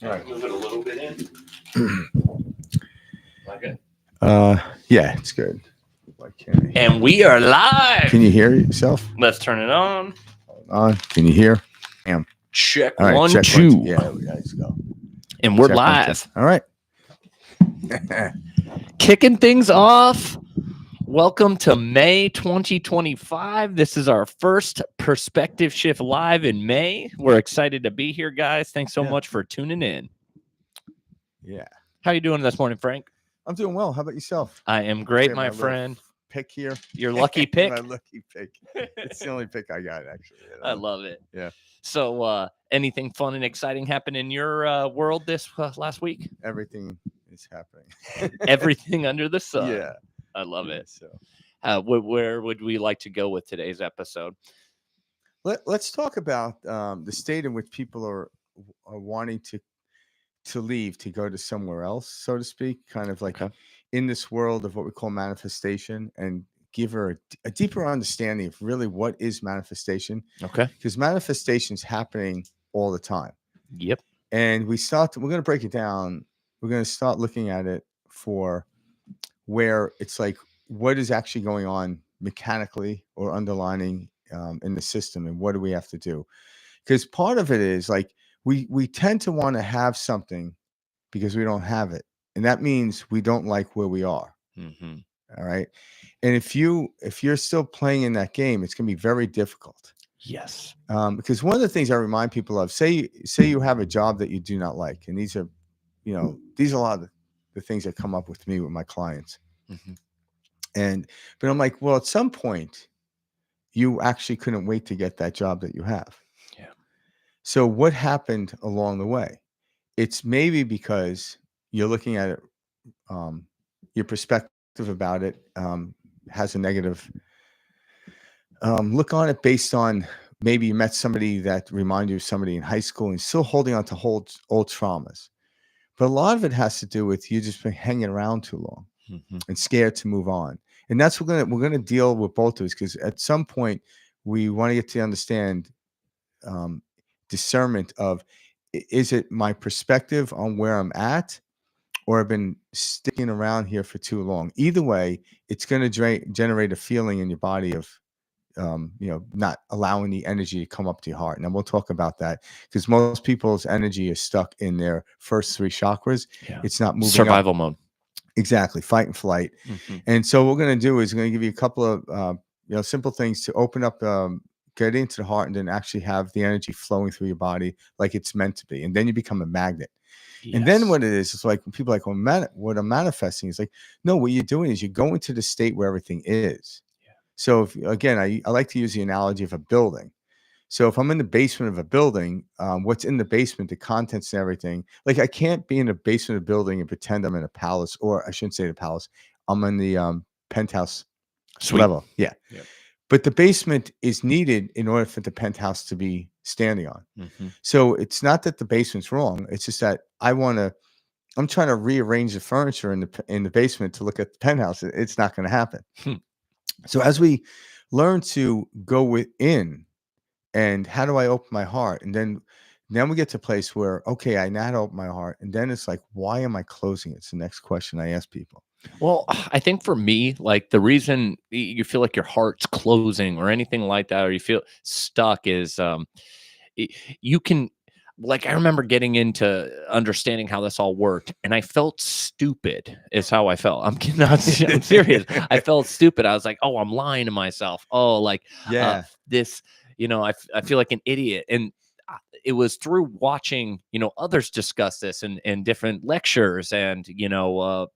All right. Move it a little bit in. Okay. Yeah, it's good. Why can't I hear? And we are live. Can you hear yourself? Let's turn it on. Hold on. Can you hear? Check All right, one, check two. one, two. Yeah, let's go. And we're Check one, two. live. All right. Kicking things off. Welcome to May 2025. This is our first Perspective Shift live in May. We're excited to be here, guys. Thanks so much for tuning in. Yeah. How you doing this morning, Frank? I'm doing well. How about yourself? I am great, Say my little friend. Pick here. Your lucky pick. My lucky pick. It's the only pick I got, actually. You know? I love it. Yeah. So, anything fun and exciting happened in your world this last week? Everything is happening. Everything under the sun. Yeah. I love it. So Where would we like to go with today's episode? let's talk about the state in which people are wanting to leave, to go to somewhere else, so to speak, kind of like in this world of what we call manifestation, and give her a deeper understanding of really what is manifestation. Okay. Because manifestation is happening all the time. Yep. And we're going to break it down. We're going to start looking at it for where it's like, what is actually going on mechanically or underlining in the system, and what do we have to do? Because part of it is like, we tend to want to have something because we don't have it. And that means we don't like where we are. Mm-hmm. All right. And if you're still playing in that game, it's going to be very difficult. Yes. Because one of the things I remind people of, say you have a job that you do not like. And these are a lot of the things that come up with me with my clients. Mm-hmm. But I'm like, well, at some point, you actually couldn't wait to get that job that you have. Yeah. So what happened along the way? It's maybe because you're looking at it, your perspective about it has a negative look on it, based on maybe you met somebody that reminded you of somebody in high school and still holding on to old traumas. But a lot of it has to do with you just been hanging around too long and scared to move on. And that's what we're gonna deal with both of us, because at some point we want to get to understand discernment of, is it my perspective on where I'm at, or I've been sticking around here for too long? Either way, it's going to generate a feeling in your body of, not allowing the energy to come up to your heart. And we'll talk about that, because most people's energy is stuck in their first three chakras. Yeah. It's not moving. Survival mode. Exactly. Fight and flight. Mm-hmm. And so what we're going to do is we're going to give you a couple of, simple things to open up, get into the heart, and then actually have the energy flowing through your body like it's meant to be. And then you become a magnet. Yes. And then what it is, it's like when people are like, what I'm manifesting is like, no, what you're doing is you're going to the state where everything is. Yeah. So again, I like to use the analogy of a building. So if I'm in the basement of a building, what's in the basement, the contents and everything, like I can't be in the basement of a building and pretend I'm in a palace, or I shouldn't say the palace, I'm in the penthouse Suite level. Yeah. Yep. But the basement is needed in order for the penthouse to be standing on. Mm-hmm. So it's not that the basement's wrong. It's just that I'm trying to rearrange the furniture in the basement to look at the penthouse. It's not going to happen. So as we learn to go within, and how do I open my heart? And then we get to a place where, okay, I now open my heart. And then it's like, why am I closing it? It's the next question I ask people. Well, I think for me, like the reason you feel like your heart's closing or anything like that, or you feel stuck, is you can, like, I remember getting into understanding how this all worked, and I felt stupid is how I felt. I'm serious. I felt stupid. I was like, oh, I'm lying to myself. Oh, like, this, I feel like an idiot. And it was through watching, others discuss this in different lectures and,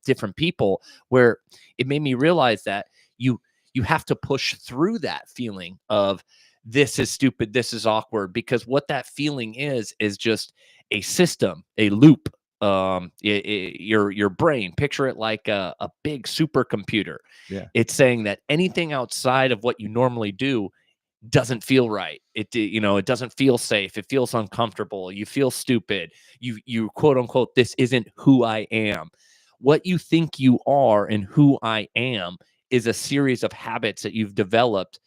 different people, where it made me realize that you have to push through that feeling of, this is stupid, this is awkward, because what that feeling is just a system, a loop. Your brain, picture it like a big supercomputer. Yeah. It's saying that anything outside of what you normally do doesn't feel right. It doesn't feel safe. It feels uncomfortable. You feel stupid. You quote unquote, this isn't who I am. What you think you are and who I am is a series of habits that you've developed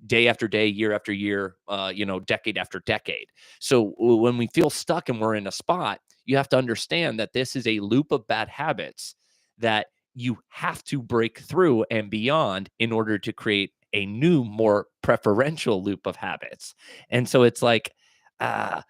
day after day, year after year, decade after decade. So when we feel stuck and we're in a spot, you have to understand that this is a loop of bad habits that you have to break through and beyond in order to create a new, more preferential loop of habits. And so it's like, uh,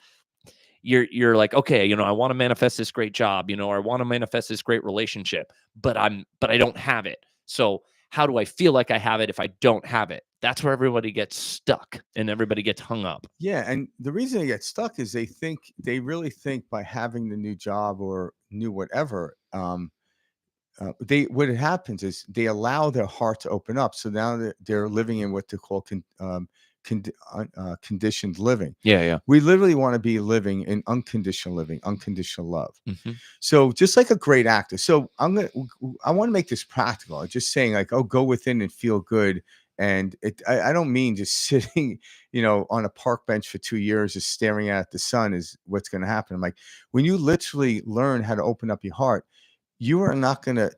you're like, okay, I want to manifest this great job, or I want to manifest this great relationship, but I don't have it. So how do I feel like I have it if I don't have it? That's where everybody gets stuck and everybody gets hung up. Yeah, and the reason they get stuck is they really think by having the new job or new whatever, they what happens is they allow their heart to open up. So now they're living in what they call conditioned living. Yeah. We literally want to be living in unconditional living, unconditional love. Hmm. So just like a great actor. So I want to make this practical. I'm just saying like, oh, go within and feel good. And I don't mean just sitting, on a park bench for 2 years, just staring at the sun is what's going to happen. I'm like, when you literally learn how to open up your heart, you are not going to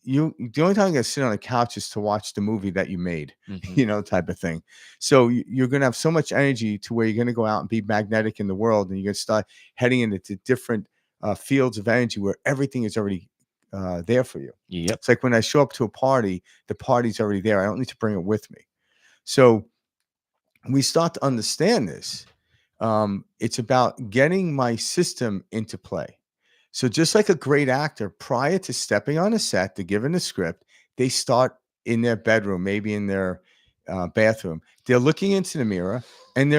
the only time you're going to sit on a couch is to watch the movie that you made, Hmm. type of thing. So you're going to have so much energy to where you're going to go out and be magnetic in the world. And you're going to start heading into different fields of energy where everything is already there for you. Yep. It's like when I show up to a party, the party's already there. I don't need to bring it with me. So we start to understand this. It's about getting my system into play. So just like a great actor, prior to stepping on a set, to given a script, they start in their bedroom, maybe in their bathroom. They're looking into the mirror and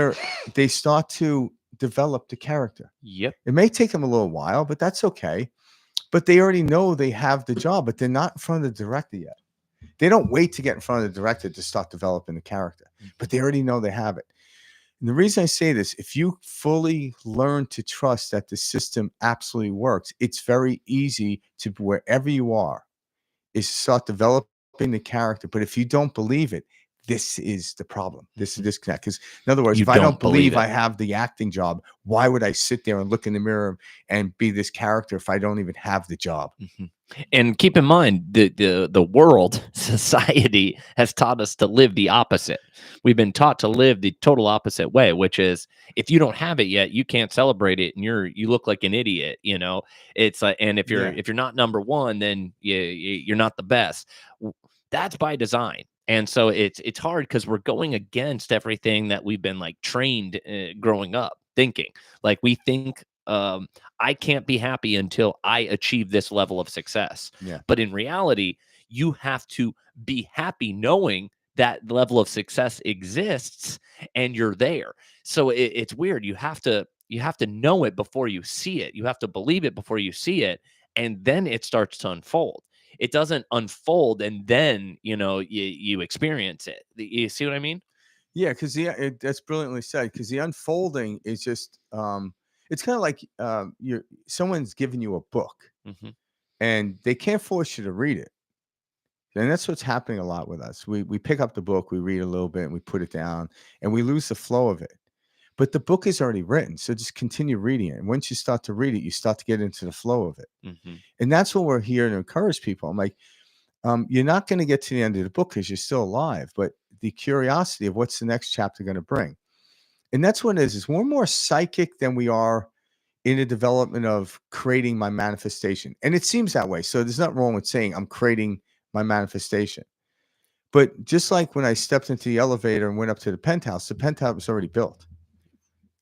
they start to develop the character. Yep. It may take them a little while, but that's okay. But they already know they have the job, but they're not in front of the director yet. They don't wait to get in front of the director to start developing the character, but they already know they have it. And the reason I say this, if you fully learn to trust that the system absolutely works, it's very easy to, wherever you are, is start developing the character. But if you don't believe it, this is the problem. This is disconnect. Because in other words, You if I don't don't believe believe I it. have the acting job, why would I sit there and look in the mirror and be this character if I don't even have the job? Mhm. And keep in mind, the world, society has taught us to live the opposite. We've been taught to live the total opposite way, which is if you don't have it yet, you can't celebrate it, and you look like an idiot. It's like, and Yeah. if you're not number one, then you're not the best. That's by design. And so it's hard because we're going against everything that we've been like trained growing up thinking. Like we think I can't be happy until I achieve this level of success. Yeah. But in reality, you have to be happy knowing that level of success exists and you're there. So it's weird. You have to know it before you see it. You have to believe it before you see it, and then it starts to unfold. It doesn't unfold and then you experience it. You see what I mean? Yeah, because that's brilliantly said. Because the unfolding is just, it's kind of like someone's giving you a book Hmm. and they can't force you to read it. And that's what's happening a lot with us. We pick up the book, we read a little bit, and we put it down, and we lose the flow of it. But the book is already written, so just continue reading it. And once you start to read it, you start to get into the flow of it. Hmm. And that's what we're here to encourage people. I'm like, you're not going to get to the end of the book because you're still alive, but the curiosity of what's the next chapter going to bring. And that's what it is. We're more psychic than we are in the development of creating my manifestation. And it seems that way. So there's nothing wrong with saying I'm creating my manifestation. But just like when I stepped into the elevator and went up to the penthouse was already built.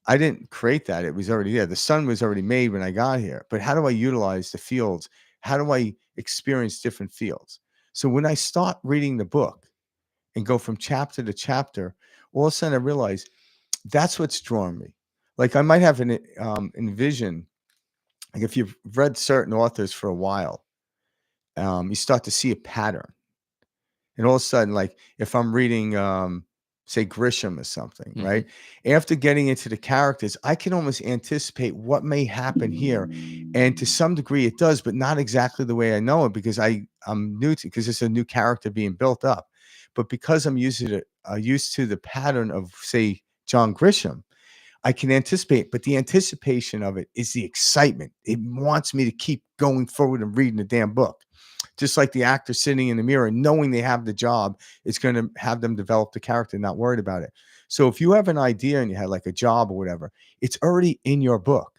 I didn't create that. It was already there. The sun was already made when I got here. But how do I utilize the fields? How do I experience different fields? So when I start reading the book and go from chapter to chapter, all of a sudden I realize that's what's drawing me. Like I might have an envision. Like if you've read certain authors for a while, you start to see a pattern. And all of a sudden, like if I'm reading, say Grisham or something, Hmm. right? After getting into the characters, I can almost anticipate what may happen here. And to some degree it does, but not exactly the way I know it because I'm new to, because it's a new character being built up. But because I'm used to the pattern of, say, John Grisham, I can anticipate, but the anticipation of it is the excitement. It wants me to keep going forward and reading the damn book. Just like the actor sitting in the mirror, knowing they have the job, it's going to have them develop the character, not worried about it. So if you have an idea in your head, like a job or whatever, it's already in your book.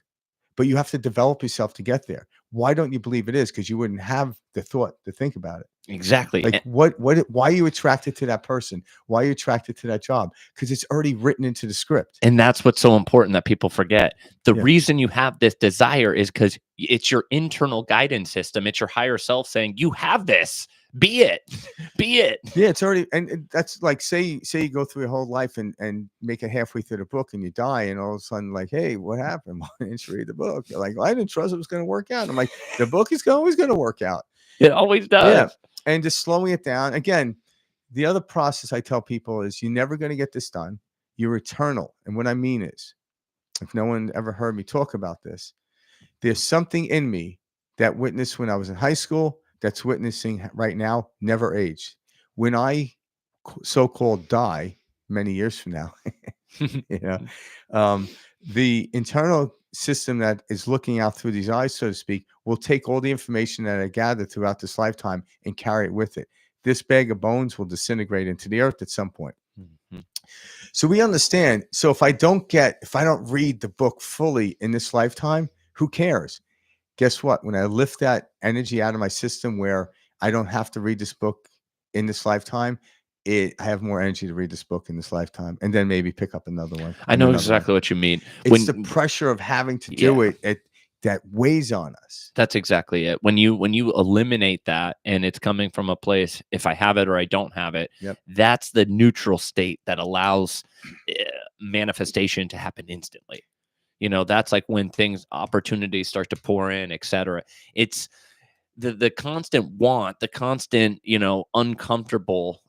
but you have to develop yourself to get there. Why don't you believe it is? Because you wouldn't have the thought to think about it. Exactly. Like why are you attracted to that person? Why are you attracted to that job? Because it's already written into the script. And that's what's so important that people forget. The Yeah. reason you have this desire is because it's your internal guidance system. It's your higher self saying, you have this. Be it. Be it. Yeah, it's already, and that's like, say you go through your whole life and make it halfway through the book and you die, and all of a sudden, like, hey, what happened? Why didn't you read the book? You're like, well, I didn't trust it was going to work out. I'm like, the book is always going to work out. It always Yeah. does. And just slowing it down. Again, the other process I tell people is you're never going to get this done. You're eternal. And what I mean is, if no one ever heard me talk about this, there's something in me that witnessed when I was in high school that's witnessing right now, never aged. When I so-called die many years from now, the internal system that is looking out through these eyes, so to speak, will take all the information that I gathered throughout this lifetime and carry it with it. This bag of bones will disintegrate into the earth at some point. Mhm. So we understand. So if I don't read the book fully in this lifetime, who cares? Guess what? When I lift that energy out of my system where I don't have to read this book in this lifetime, I have more energy to read this book in this lifetime, and then maybe pick up another one. I know exactly what you mean. It's the pressure of having to do it that weighs on us. That's exactly it. When you eliminate that, and it's coming from a place, if I have it or I don't have it, Yep. that's the neutral state that allows manifestation to happen instantly. That's like when opportunities start to pour in, etc. It's the constant want, the constant, uncomfortable,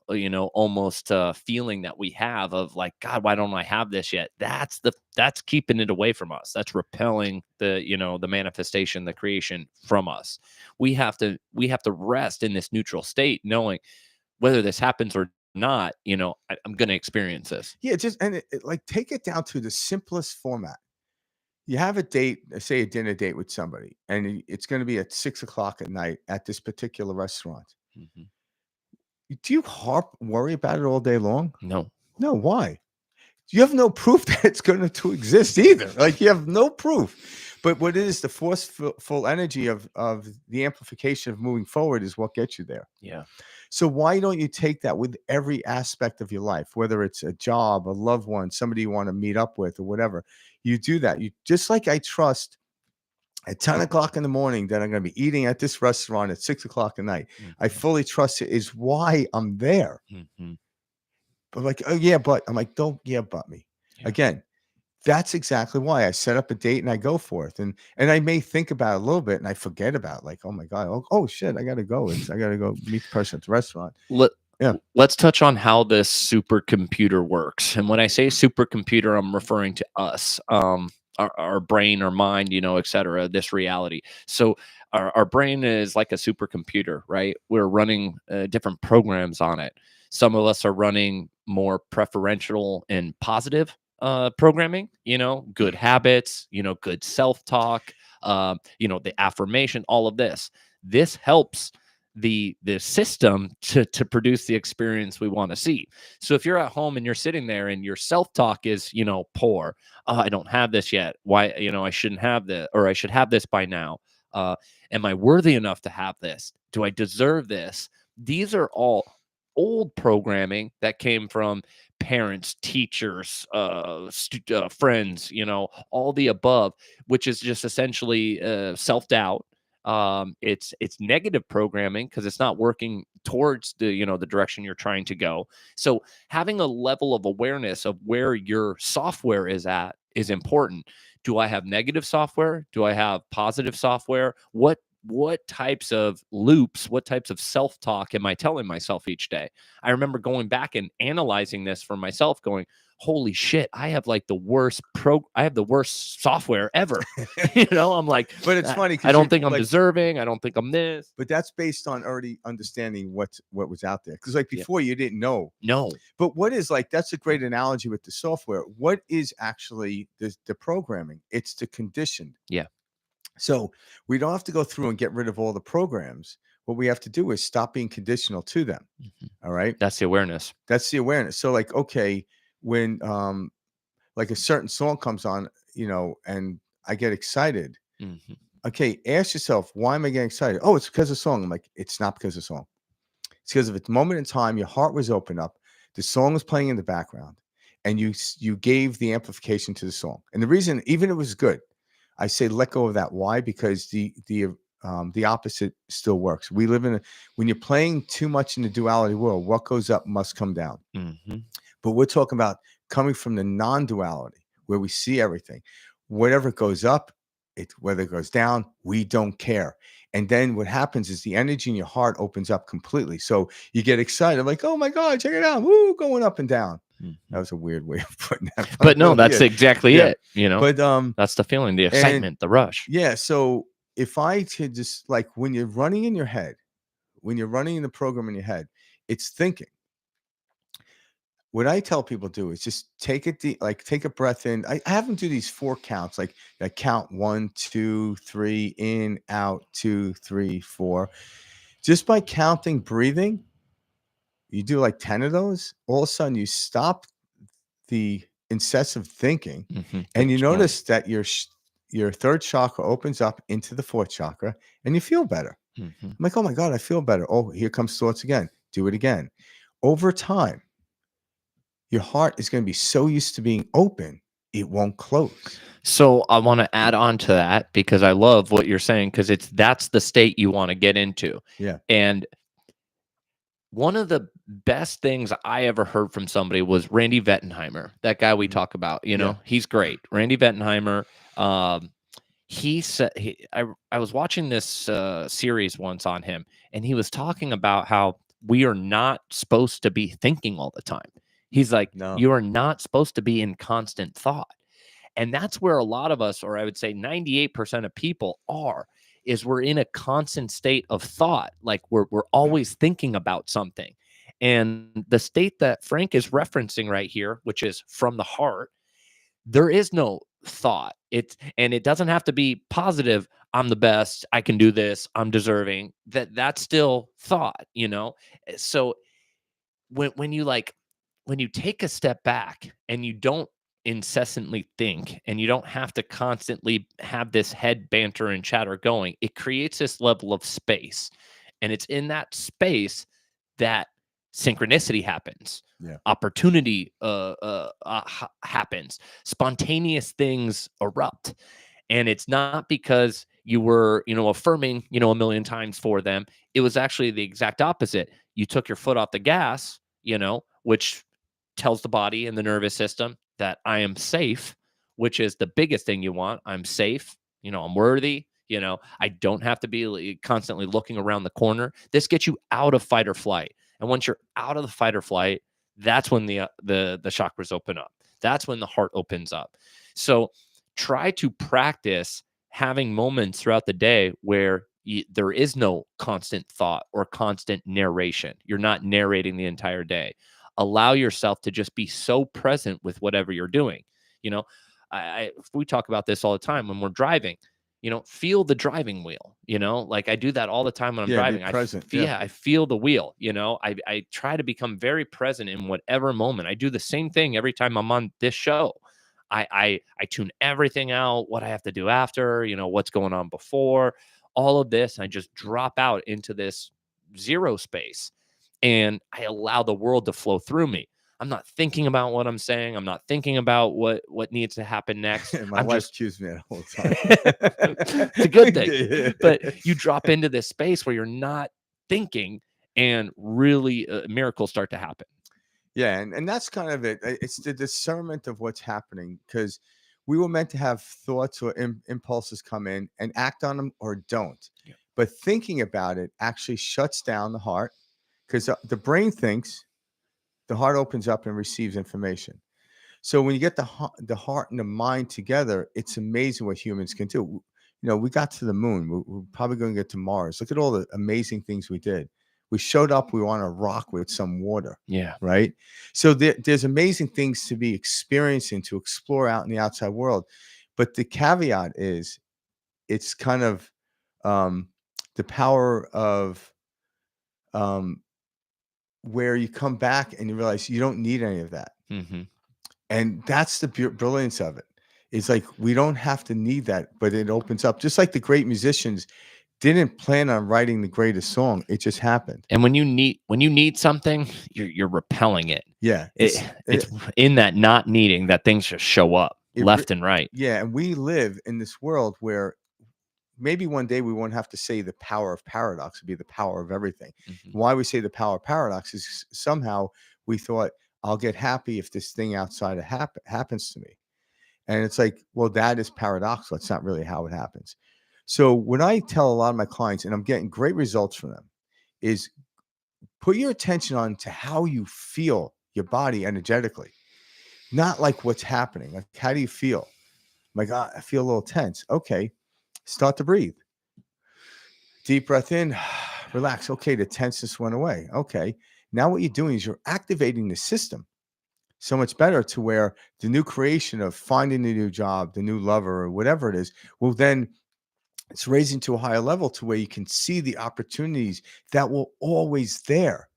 almost feeling that we have of like, God, why don't I have this yet? That's keeping it away from us. That's repelling the manifestation, the creation from us. We have to rest in this neutral state, knowing whether this happens or not, I'm going to experience this. Yeah, like take it down to the simplest format. You have a date, say a dinner date with somebody, and it's going to be at 6:00 at night at this particular restaurant. Mm-hmm. Do you worry about it all day long? No. No. Why? You have no proof that it's going to exist either. Like, you have no proof. But what it is, the forceful energy of the amplification of moving forward is what gets you there. Yeah. So why don't you take that with every aspect of your life, whether it's a job, a loved one, somebody you want to meet up with, or whatever? You do that. You just like I trust at 10:00 in the morning that I'm going to be eating at this restaurant at 6:00 at night. Mm-hmm. I fully trust it is why I'm there. Mm-hmm. But like, oh yeah, but I'm like, don't but me. Yeah. Again, that's exactly why I set up a date and I go forth. And I may think about it a little bit and I forget about it, like, oh my God, oh shit, I gotta go. I gotta go meet the person at the restaurant. Let's touch on how this supercomputer works. And when I say supercomputer, I'm referring to us, our brain, our mind, et cetera, this reality. So our brain is like a supercomputer, right? We're running different programs on it. Some of us are running more preferential and positive programming, good habits, good self-talk, the affirmation, all of this. This helps the system to produce the experience we want to see. So if you're at home and you're sitting there and your self-talk is, poor, oh, I don't have this yet. Why, I shouldn't have this, or I should have this by now. Am I worthy enough to have this? Do I deserve this? These are all old programming that came from parents, teachers, friends, all the above, which is just essentially self-doubt. It's negative programming because it's not working towards the the direction you're trying to go. So having a level of awareness of where your software is at is important. Do I have negative software? Do I have positive software? What types of loops, what types of self-talk am I telling myself each day? I remember going back and analyzing this for myself, going, holy shit, I have like the worst software ever. I'm like, but it's funny. I don't think I'm deserving. I don't think I'm this. But that's based on already understanding what was out there. Because like before, you didn't know. No. But what is, like, that's a great analogy with the software. What is actually the programming? It's the condition. Yeah. So we don't have to go through and get rid of all the programs. What we have to do is stop being conditional to them. Mm-hmm. All right. That's the awareness. So like, okay, when like a certain song comes on, and I get excited, Mhm. Okay, ask yourself, why am I getting excited? Oh, it's because of song. I'm like, it's not because of song. It's because of a moment in time, your heart was open up, the song was playing in the background, and you gave the amplification to the song. And the reason, even if it was good, I say let go of that. Why? Because the opposite still works. We live in when you're playing too much in the duality world, what goes up must come down. Mhm. But we're talking about coming from the non-duality where we see everything. Whatever goes up, whether it goes down, we don't care. And then what happens is the energy in your heart opens up completely. So you get excited, like, oh my God, check it out. Woo, going up and down. That Mhm. was a weird way of putting that. But no, that's Yeah. exactly Yeah. it, you know? But That's the feeling, the and excitement, the rush. yeah, so if I could just like when you're running in your head, when you're running in the program in your head, it's thinking. What I tell people to do is just take it deep, like take a breath in. I have them do these 4 counts, like I count 1, 2, 3, in, out, 2, 3, 4. Just by counting, breathing, you do like 10 of those. All of a sudden, you stop the incessant thinking, Mhm. and you Keeps going. notice that your third chakra opens up into the fourth chakra, and you feel better. Mhm. I'm like, oh my God, I feel better. Oh, here comes thoughts again. Do it again. Over time, your heart is going to be so used to being open, it won't close. So I want to add on to that because I love what you're saying because that's the state you want to get into. Yeah. And one of the best things I ever heard from somebody was Randy Vettenheimer, that guy we Mhm. talk about. You Yeah. know, he's great. Randy Vettenheimer. He said I was watching this series once on him, and he was talking about how we are not supposed to be thinking all the time. He's like, No. you are not supposed to be in constant thought. And that's where a lot of us, or I would say 98% of people are, is we're in a constant state of thought. Like we're always thinking about something. And the state that Frank is referencing right here, which is from the heart, there is no thought. It doesn't have to be positive. I'm the best. I can do this. I'm deserving. That's still thought, you know? So when you like when you take a step back and you don't incessantly think and you don't have to constantly have this head banter and chatter going, it creates this level of space. And it's in that space that synchronicity happens, Yeah. opportunity happens, spontaneous things erupt. And it's not because you were, affirming, a million times for them. It was actually the exact opposite. You took your foot off the gas, which tells the body and the nervous system that I am safe, which is the biggest thing you want. I'm safe, I'm worthy, I don't have to be constantly looking around the corner. This gets you out of fight or flight. And once you're out of the fight or flight, that's when the chakras open up. That's when the heart opens up. So try to practice having moments throughout the day where there is no constant thought or constant narration. You're not narrating the entire day. Allow yourself to just be so present with whatever you're doing. You know, we talk about this all the time when we're driving. Feel the driving wheel. Like I do that all the time when I'm Yeah. Be driving. present. Yeah. I feel the wheel. I try to become very present in whatever moment. I do the same thing every time I'm on this show. I tune everything out, what I have to do after, what's going on before, all of this. I just drop out into this zero space and I allow the world to flow through me. I'm not thinking about what I'm saying. I'm not thinking about what needs to happen next. My I'm wife just cues me that all the time. it's a good thing. Yeah. But you drop into this space where you're not thinking and really miracles start to happen. Yeah, and that's kind of it. It's the discernment of what's happening because we were meant to have thoughts or impulses come in and act on them or don't. Yeah. But thinking about it actually shuts down the heart because the brain thinks, the heart opens up and receives information. So when you get the heart and the mind together, it's amazing what humans can do. We got to the moon. We're probably going to get to Mars. Look at all the amazing things we did. We showed up. We were on a rock with some water. Yeah. Right. So there's amazing things to be experiencing, to explore out in the outside world. But the caveat is, it's kind of the power of where you come back and you realize you don't need any of that. Mm-hmm. And that's the brilliance of it. It's like we don't have to need that, but it opens up. Just like the great musicians didn't plan on writing the greatest song. It just happened. And when you need something, you're repelling it. Yeah. It's in that not needing that things just show up left and right. Yeah. And we live in this world where maybe one day we won't have to say the power of paradox would be the power of everything. Why we say the power of paradox is somehow we thought I'll get happy if this thing outside of happens to me. And it's like, well, that is paradoxical. It's not really how it happens. So when I tell a lot of my clients, and I'm getting great results from them, is put your attention on to how you feel your body energetically, not like what's happening. Like, how do you feel? My God, I feel a little tense. Okay. Start to breathe. Deep breath in, relax. Okay. The tenseness went away. Okay. Now what you're doing is you're activating the system so much better to where the new creation of finding the new job, the new lover, or whatever it is, will then it's raising to a higher level to where you can see the opportunities that were always there.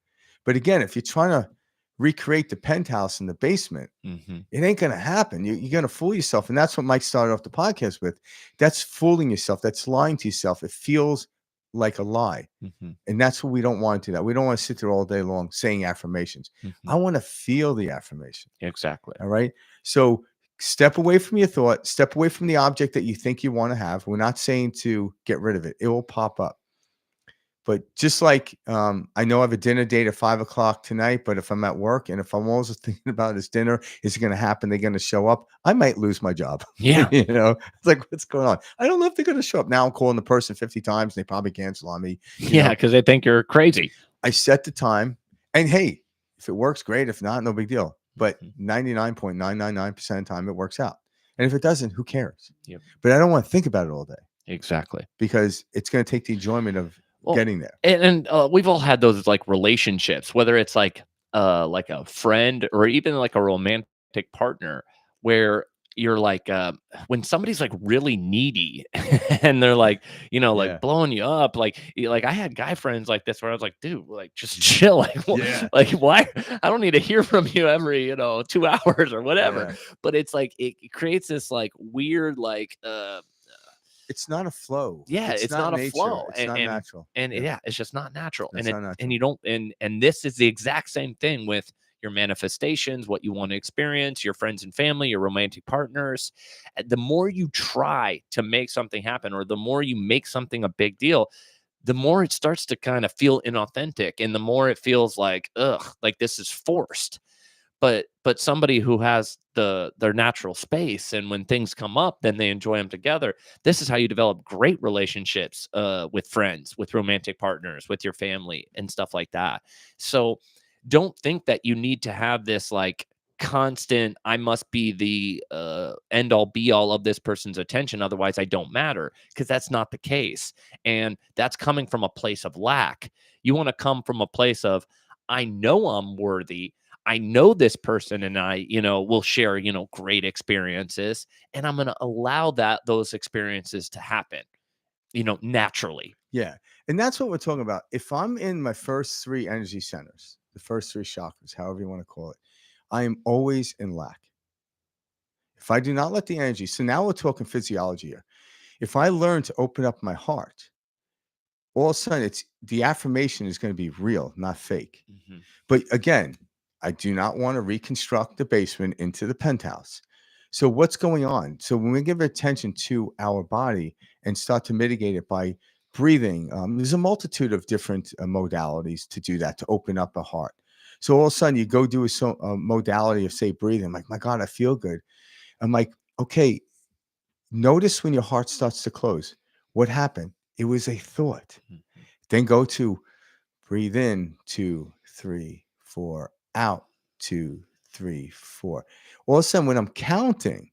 But again, if you're trying to recreate the penthouse in the basement, it ain't going to happen. You're going to fool yourself. And that's what Mike started off the podcast with. That's fooling yourself. That's lying to yourself. It feels like a lie. And that's what we don't want to do. That we don't want to sit there all day long saying affirmations. I want to feel the affirmation. Exactly. All right. So step away from your thought, step away from the object that you think you want to have. We're not saying to get rid of it. It will pop up. But just like I know I have a dinner date at 5 o'clock tonight, but if I'm at work and if I'm also thinking about this dinner, is it going to happen? They're going to show up. I might lose my job. Yeah. You know, it's like, what's going on? I don't know if they're going to show up. Now I'm calling the person 50 times and they probably cancel on me. Yeah, because they think you're crazy. I set the time and hey, if it works, great. If not, no big deal. But 99.999% of the time it works out. And if it doesn't, who cares? Yep. But I don't want to think about it all day. Exactly. Because it's going to take the enjoyment of getting there. And we've all had those like relationships, whether it's like a friend or even like a romantic partner, where you're like when somebody's like really needy and they're like, like blowing you up, like I had guy friends like this where I was like, dude, like just chill, like why? I don't need to hear from you every 2 hours or whatever. But it's like it creates this like weird like it's not a flow. Yeah, it's not a flow. It's not natural. And it's just not natural. It's not natural. And you don't and this is the exact same thing with your manifestations, what you want to experience, your friends and family, your romantic partners. The more you try to make something happen, or the more you make something a big deal, the more it starts to kind of feel inauthentic, and the more it feels like, like this is forced. But somebody who has their natural space, and when things come up, then they enjoy them together. This is how you develop great relationships with friends, with romantic partners, with your family, and stuff like that. So don't think that you need to have this like constant, I must be the end all be all of this person's attention, otherwise I don't matter, because that's not the case. And that's coming from a place of lack. You want to come from a place of, I know I'm worthy. I know this person and I, will share, great experiences, and I'm going to allow those experiences to happen, naturally. Yeah. And that's what we're talking about. If I'm in my first 3 energy centers, the first 3 chakras, however you want to call it, I am always in lack. If I do not let the energy, so now we're talking physiology here. If I learn to open up my heart, all of a sudden the affirmation is going to be real, not fake. But again, I do not want to reconstruct the basement into the penthouse. So what's going on? So when we give attention to our body and start to mitigate it by breathing, there's a multitude of different modalities to do that, to open up a heart. So all of a sudden you go do a modality of, say, breathing. I'm like, my God, I feel good. I'm like, okay, notice when your heart starts to close. What happened? It was a thought. Then go to breathe in, 2, 3, 4, out, 2, 3, 4. All of a sudden, when I'm counting,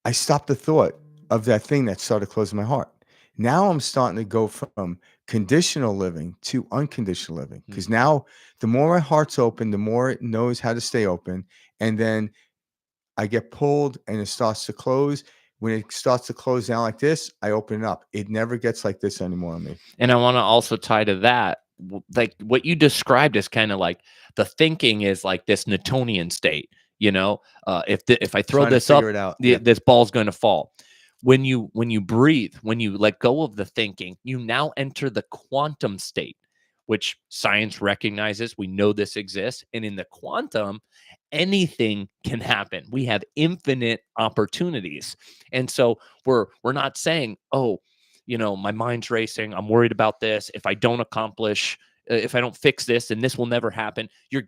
I stop the thought of that thing that started closing my heart. Now I'm starting to go from conditional living to unconditional living, because now the more my heart's open, the more it knows how to stay open. And then I get pulled and it starts to close. When it starts to close down like this, I open it up. It never gets like this anymore on me. And I want to also tie to that, like what you described as kind of like the thinking is like this Newtonian state. You know, if I throw Trying to this up, figure it out. Yeah. this ball's going to fall. When you breathe, when you let go of the thinking, you now enter the quantum state, which science recognizes. We know this exists, and in the quantum, anything can happen. We have infinite opportunities, and so we're not saying, oh, you know, my mind's racing. I'm worried about this. If I don't accomplish, if I don't fix this, then this will never happen. You're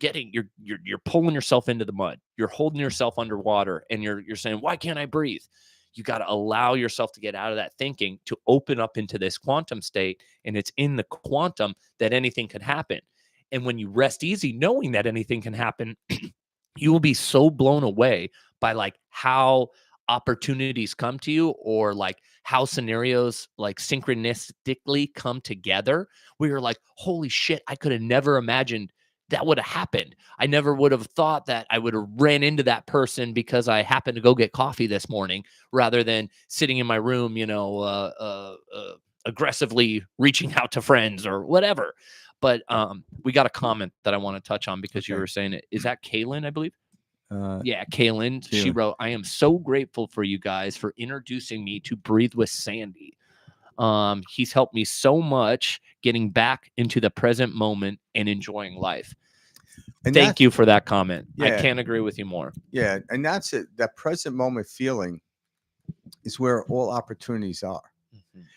pulling yourself into the mud. You're holding yourself underwater, and you're saying, why can't I breathe? You got to allow yourself to get out of that thinking, to open up into this quantum state. And it's in the quantum that anything can happen. And when you rest easy, knowing that anything can happen, you will be so blown away by like how opportunities come to you, or like how scenarios like synchronistically come together, where you're like, holy shit, I could have never imagined that would have happened. I never would have thought that I would have ran into that person because I happened to go get coffee this morning, rather than sitting in my room, you know, aggressively reaching out to friends or whatever. But we got a comment that I want to touch on, because you Okay. were saying it. Is that Kaylin, I believe? Uh, Yeah, Kaylin. She Kaylin. wrote, I am so grateful for you guys for introducing me to Breathe with Sandy. He's helped me so much getting back into the present moment and enjoying life. and Thank you for that comment. I Yeah. can't agree with you more. Yeah, and that's it. That present moment feeling is where all opportunities are.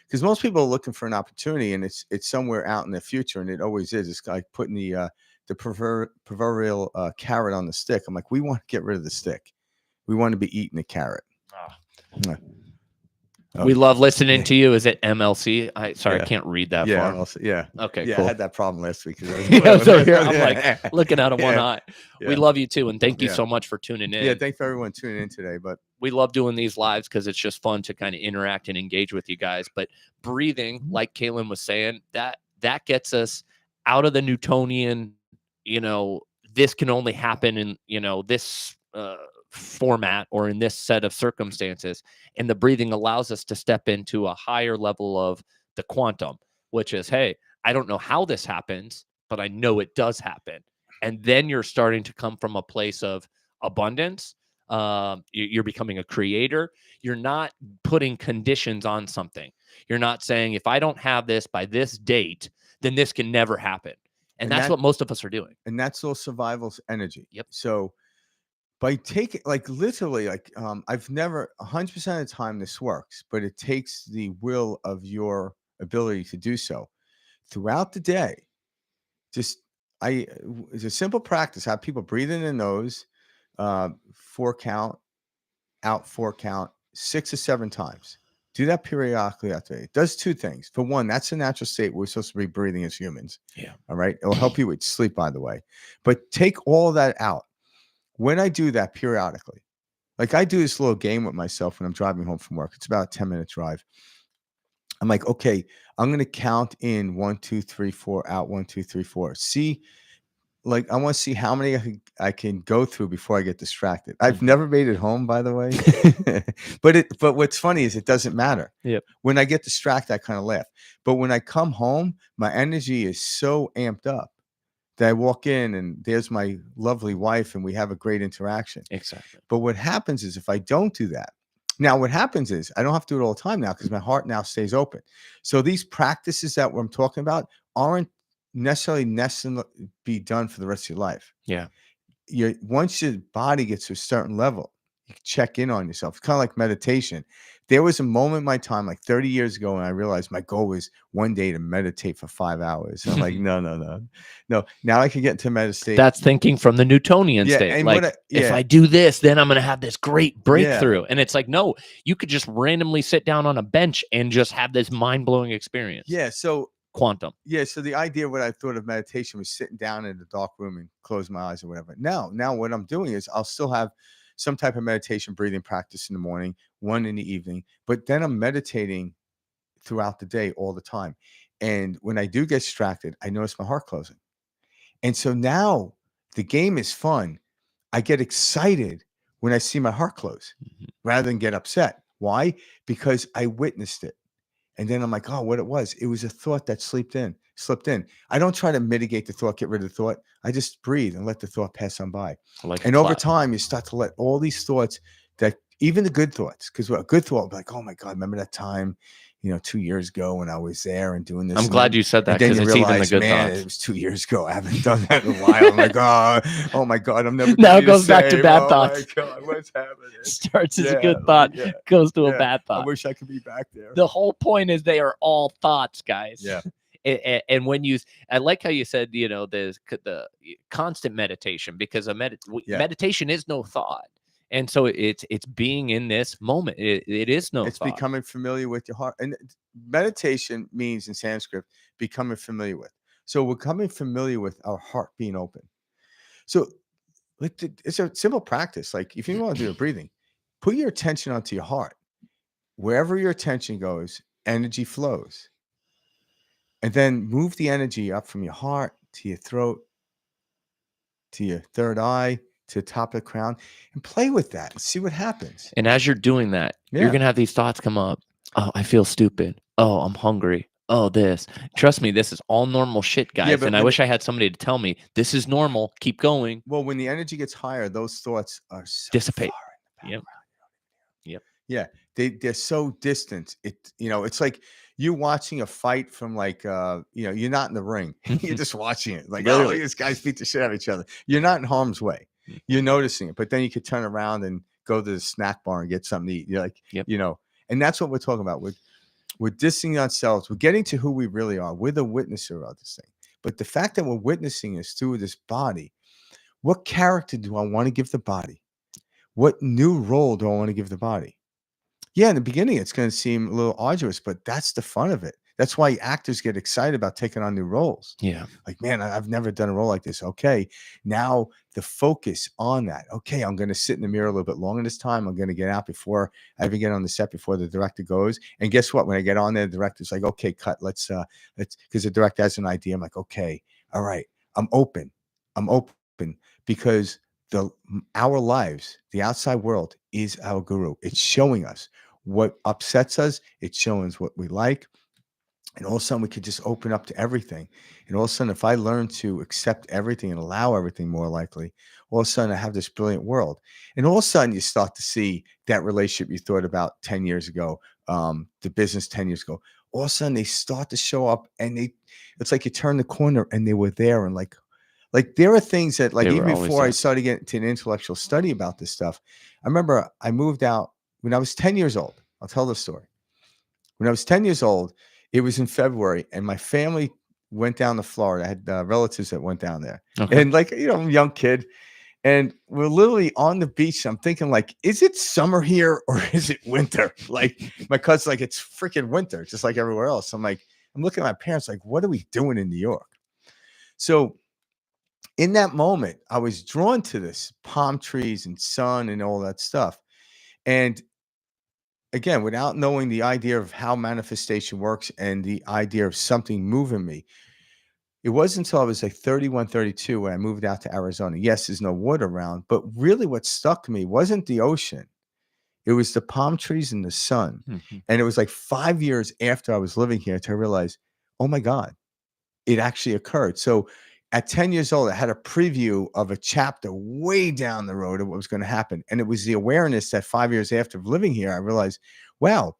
Because most people are looking for an opportunity, and it's somewhere out in the future, and it always is. It's like putting the proverbial carrot on the stick. I'm like, we want to get rid of the stick. We want to be eating the carrot. Yeah. We love listening to you. Is it MLC? I Yeah. can't read that Yeah, far. also, yeah. Okay, Yeah, cool. I had that problem last week. I was over here. I'm like looking out of one Yeah. eye. We Yeah. love you too, and thank you Yeah. so much for tuning in. Yeah, thanks for everyone tuning in today. But we love doing these lives because it's just fun to kind of interact and engage with you guys. But breathing, like Kaylin was saying, that gets us out of the Newtonian, you know, this can only happen in, you know, this format or in this set of circumstances. And the breathing allows us to step into a higher level of the quantum, which is, hey, I don't know how this happens, but I know it does happen. And then you're starting to come from a place of abundance. You're becoming a creator. You're not putting conditions on something. You're not saying, if I don't have this by this date, then this can never happen. And that's what most of us are doing. And that's all survival energy. Yep. So by taking, like, literally, like, I've never 100% of the time this works, but it takes the will of your ability to do so throughout the day. Just it's a simple practice. Have people breathe in the nose, 4 count, out 4 count, 6 or 7 times. Do that periodically after it. Does 2 things. For one, that's a natural state we're supposed to be breathing as humans. Yeah. All right. It'll help you with sleep, by the way. But take all that out. When I do that periodically, like I do this little game with myself when I'm driving home from work. It's about a 10-minute drive. I'm like, okay, I'm going to count in 1, 2, 3, 4, out 1, 2, 3, 4. See, like, I want to see how many I can go through before I get distracted. I've never made it home, by the way. but what's funny is it doesn't matter. Yep. When I get distracted, I kind of laugh. But when I come home, my energy is so amped up that I walk in and there's my lovely wife and we have a great interaction. Exactly. But what happens is, if I don't do that, now what happens is I don't have to do it all the time now, because my heart now stays open. So these practices that I'm talking about aren't necessarily be done for the rest of your life. Yeah. Once your body gets to a certain level, you can check in on yourself. It's kind of like meditation. There was a moment in my time, like 30 years ago, when I realized my goal was one day to meditate for 5 hours. I'm like, no. Now I can get into meditation. That's thinking from the Newtonian state. And like, if I do this, then I'm going to have this great breakthrough. And it's like, no, you could just randomly sit down on a bench and just have this mind-blowing experience. Yeah. So quantum. Yeah. So the idea, what I thought of meditation, was sitting down in a dark room and close my eyes or whatever. Now what I'm doing is I'll still have some type of meditation breathing practice in the morning, one in the evening, but then I'm meditating throughout the day all the time. And when I do get distracted, I notice my heart closing. And so now the game is fun. I get excited when I see my heart close rather than get upset. Why? Because I witnessed it. And then I'm like, oh, what it was a thought that slipped in. I don't try to mitigate the thought, get rid of the thought. I just breathe and let the thought pass on by. Like a And over cloud. time, you start to let all these thoughts, that even the good thoughts, because a good thought will be like, oh my God, remember that time, 2 years ago when I was there and doing this. I'm and glad then- you said that And then because you it's even the realize, good man, thoughts. it was 2 years ago. I haven't done that in a while. I'm like, oh my God, I'm never. Now gonna it be the goes back to same. bad Oh thoughts. my God, what's happening? Starts as a Yeah, good like, thought, yeah, goes to a yeah. bad I thought. wish I could be back there. The whole point is they are all thoughts, guys. Yeah. And when you, I like how you said, the constant meditation, because Yeah. meditation is no thought. And so it's being in this moment. It is no It's thought. becoming familiar with your heart. And meditation means in Sanskrit, becoming familiar with. So we're becoming familiar with our heart being open. So it's a simple practice. Like if you want to do your breathing, put your attention onto your heart. Wherever your attention goes, energy flows. And then move the energy up from your heart to your throat, to your third eye, to the top of the crown, and play with that and see what happens. And as you're doing that, Yeah. you're going to have these thoughts come up. Oh, I feel stupid. Oh, I'm hungry. Oh, this. Trust me, this is all normal shit, guys. but And I when wish I had somebody to tell me this is normal. Keep going. Well, when the energy gets higher, those thoughts are so Dissipate. far in the Yep. background. Yep. Yeah, they're so distant. It's like you watching a fight from like you're not in the ring. You're just watching it. Like, oh, Literally. these guys beat the shit out of each other. You're not in harm's way. You're noticing it, but then you could turn around and go to the snack bar and get something to eat. You're like, Yep. And that's what we're talking about. We're dissing ourselves. We're getting to who we really are. We're the witnesser of this thing. But the fact that we're witnessing is through this body. What character do I want to give the body? What new role do I want to give the body? Yeah, in the beginning, it's going to seem a little arduous, but that's the fun of it. That's why actors get excited about taking on new roles. Yeah. Like, man, I've never done a role like this. Okay, now the focus on that. Okay, I'm going to sit in the mirror a little bit longer this time. I'm going to get out before I even get on the set, before the director goes. And guess what? When I get on there, the director's like, okay, cut. Let's because the director has an idea. I'm like, okay, all right, I'm open. Because our lives, the outside world is our guru. It's showing us what upsets us. It's showing us what we like. And all of a sudden we could just open up to everything. And all of a sudden, if I learn to accept everything and allow everything, more likely, all of a sudden I have this brilliant world. And all of a sudden you start to see that relationship you thought about 10 years ago, the business 10 years ago. All of a sudden they start to show up, and it's like you turn the corner and they were there. And like there are things that, like, They were even always before I there. started getting to an intellectual study about this stuff, I remember I moved out when I was 10 years old. I'll tell the story. When I was 10 years old, it was in February, and my family went down to Florida. I had relatives that went down there. Okay. And like, I'm a young kid, and we're literally on the beach. I'm thinking, like, is it summer here or is it winter? Like, my cousin's like, it's freaking winter, just like everywhere else. I'm like, I'm looking at my parents like, what are we doing in New York? So in that moment, I was drawn to this palm trees and sun and all that stuff. And again, without knowing the idea of how manifestation works and the idea of something moving me, it wasn't until I was like 31, 32 when I moved out to Arizona. Yes, there's no water around, but really what stuck me wasn't the ocean. It was the palm trees and the sun. Mhm. And it was like 5 years after I was living here to realize, oh my God, it actually occurred. So at 10 years old, I had a preview of a chapter way down the road of what was going to happen. And it was the awareness that 5 years after living here, I realized, wow.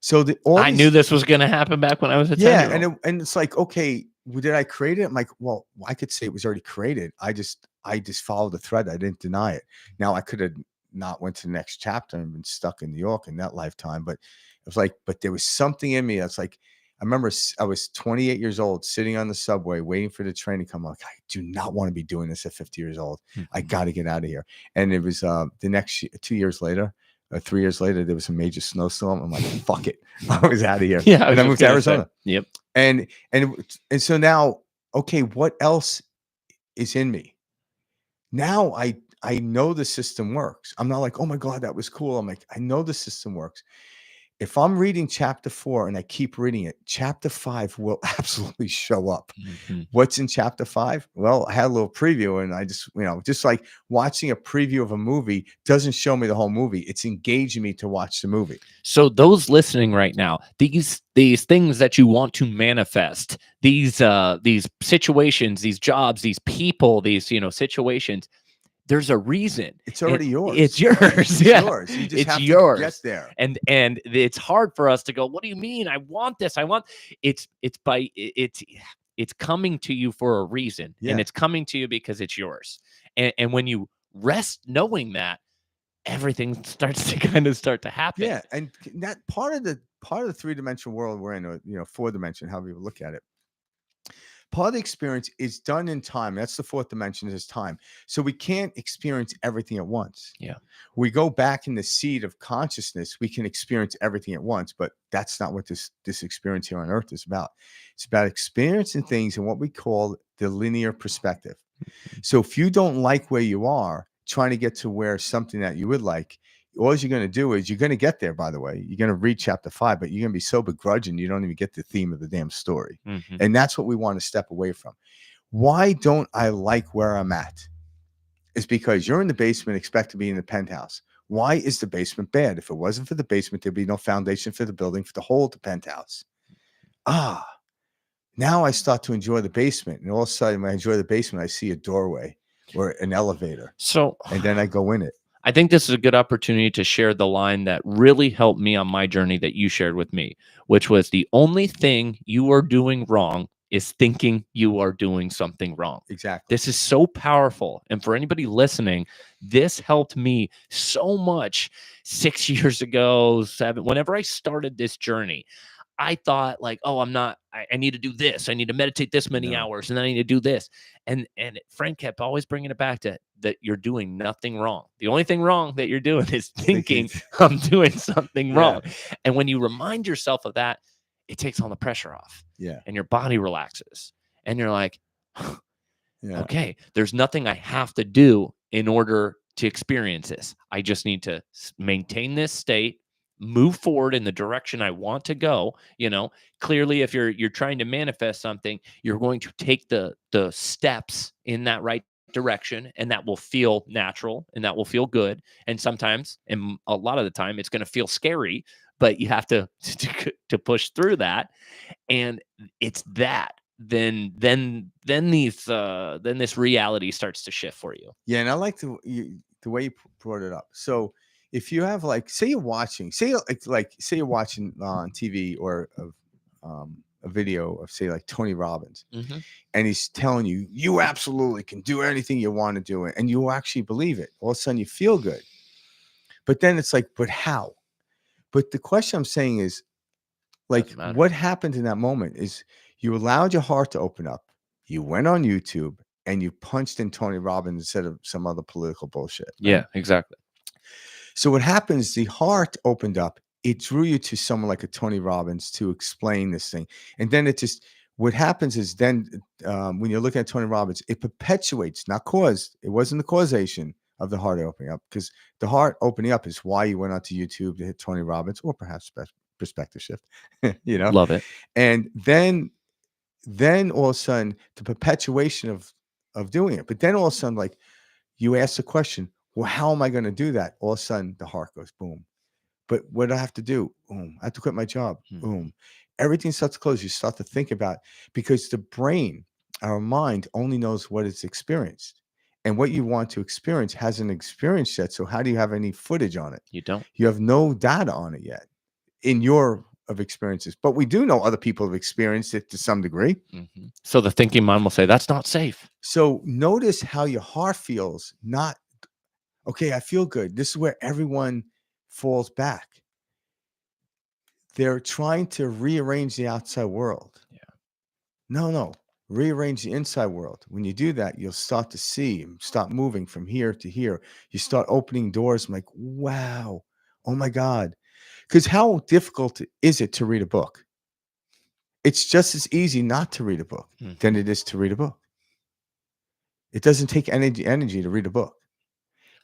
So I knew this was going to happen back when I was a 10-year-old. Yeah. And it's like, okay, did I create it? I'm like, well, I could say it was already created. I just followed the thread. I didn't deny it. Now I could have not went to the next chapter and been stuck in New York in that lifetime. But it was like, but there was something in me that's like, I remember I was 28 years old, sitting on the subway, waiting for the train to come. I'm like, I do not want to be doing this at 50 years old. I got to get out of here. And it was the next 2 years later, 3 years later, there was a major snowstorm. I'm like, fuck it. I was out of here. Yeah. And I moved to Arizona. Yep. And so now, okay, what else is in me? Now I know the system works. I'm not like, oh my God, that was cool. I'm like, I know the system works. If I'm reading chapter 4 and I keep reading it, chapter 5 will absolutely show up. Mhm. What's in chapter 5? Well, I had a little preview, and I just, just like watching a preview of a movie doesn't show me the whole movie. It's engaging me to watch the movie. So those listening right now, these things that you want to manifest, these situations, these jobs, these people, these situations, there's a reason. It's already yours. It's yours. It's Yeah. yours. You just It's have yours. to get there. And it's hard for us to go, what do you mean? I want this. I want it's coming to you for a reason. Yeah. And it's coming to you because it's yours. And when you rest knowing that, everything starts to happen. Yeah, and that part of the 3-dimensional world we're in, or 4-dimension, however you look at it. Part of the experience is done in time. That's the 4th dimension, is time. So we can't experience everything at once. Yeah. We go back in the seed of consciousness, we can experience everything at once, but that's not what this experience here on Earth is about. It's about experiencing things in what we call the linear perspective. So if you don't like where you are, trying to get to where something that you would like, all you're going to do is, you're going to get there, by the way. You're going to read chapter 5, but you're going to be so begrudging you don't even get the theme of the damn story. Mhm. And that's what we want to step away from. Why don't I like where I'm at? It's because you're in the basement, expect to be in the penthouse. Why is the basement bad? If it wasn't for the basement, there'd be no foundation for the building for the whole of the penthouse. Now I start to enjoy the basement. And all of a sudden, when I enjoy the basement, I see a doorway or an elevator. So, and then I go in it. I think this is a good opportunity to share the line that really helped me on my journey that you shared with me, which was, the only thing you are doing wrong is thinking you are doing something wrong. Exactly. This is so powerful. And for anybody listening, this helped me so much 6 years ago, 7, whenever I started this journey. I thought, like, oh, I need to do this. I need to meditate this many hours, and then I need to do this. And Frank kept always bringing it back to that you're doing nothing wrong. The only thing wrong that you're doing is thinking I'm doing something wrong. And when you remind yourself of that, it takes all the pressure off. Yeah. And your body relaxes. And you're like, okay, there's nothing I have to do in order to experience this. I just need to maintain this state, move forward in the direction I want to go. Clearly, if you're trying to manifest something, you're going to take the steps in that right direction, and that will feel natural and that will feel good. And sometimes, and a lot of the time, it's going to feel scary, but you have to push through that. And it's that. Then this reality starts to shift for you. Yeah, and I like the way you brought it up. So if you have, like, say you're watching on TV or a video of, say, like Tony Robbins, and he's telling you, you absolutely can do anything you want to do, and you actually believe it. All of a sudden you feel good. But then it's like, but how? But the question I'm saying is, like, what happened in that moment is you allowed your heart to open up. You went on YouTube and you punched in Tony Robbins instead of some other political bullshit. Right? Yeah, exactly. So what happens, the heart opened up. It drew you to someone like a Tony Robbins to explain this thing. And then what happens is then when you're looking at Tony Robbins, it perpetuates, not caused. It wasn't the causation of the heart opening up, because the heart opening up is why you went onto YouTube to hit Tony Robbins, or perhaps perspective shift, Love it. And then all of a sudden, the perpetuation of doing it. But then all of a sudden, like, you ask the question, well, how am I going to do that? All of a sudden, the heart goes boom. But what do I have to do? Boom. I have to quit my job. Boom. Everything starts to close. You start to think about it, because the brain, our mind, only knows what it's experienced. And what you want to experience hasn't experienced yet. So how do you have any footage on it? You don't. You have no data on it yet in your of experiences. But we do know other people have experienced it to some degree. So the thinking mind will say, that's not safe. So notice how your heart feels. Not, okay, I feel good. This is where everyone falls back. They're trying to rearrange the outside world. Yeah. No. Rearrange the inside world. When you do that, you'll start to see, start moving from here to here. You start opening doors. I'm like, wow, oh my God. Because how difficult is it to read a book? It's just as easy not to read a book than it is to read a book. It doesn't take energy to read a book.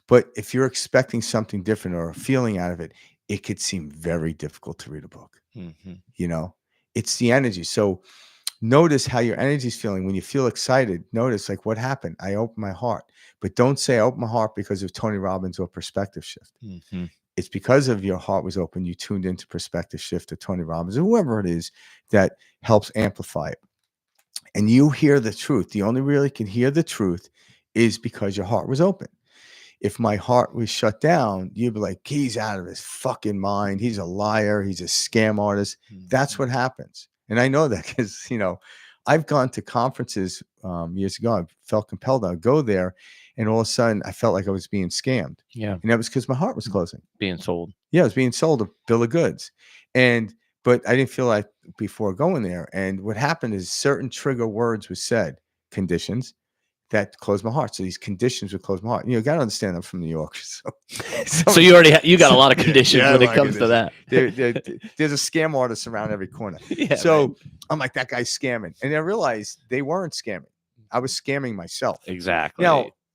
But if you're expecting something different or a feeling out of it, it could seem very difficult to read a book. Mm-hmm. You know, it's the energy. So notice how your energy is feeling when you feel excited. Notice like what happened. I opened my heart, but don't say I opened my heart because of Tony Robbins or perspective shift. Mm-hmm. It's because of your heart was open. You tuned into perspective shift or Tony Robbins or whoever it is that helps amplify it. And you hear the truth. The only really can hear the truth is because your heart was open. If my heart was shut down, you'd be like, he's out of his fucking mind. He's a liar. He's a scam artist. That's what happens. And I know that because, you know, I've gone to conferences years ago. I felt compelled to go there. And all of a sudden, I felt like I was being scammed. Yeah. And that was because my heart was closing. Being sold. Yeah, I was being sold a bill of goods. But I didn't feel like before going there. And what happened is certain trigger words were said, conditions, that closed my heart. So these conditions would close my heart. You got to understand I'm from New York. So you already you got a lot of conditions when it comes to that. There's a scam artist around every corner. Yeah, so man. I'm like, that guy's scamming. And I realized they weren't scamming. I was scamming myself. Exactly.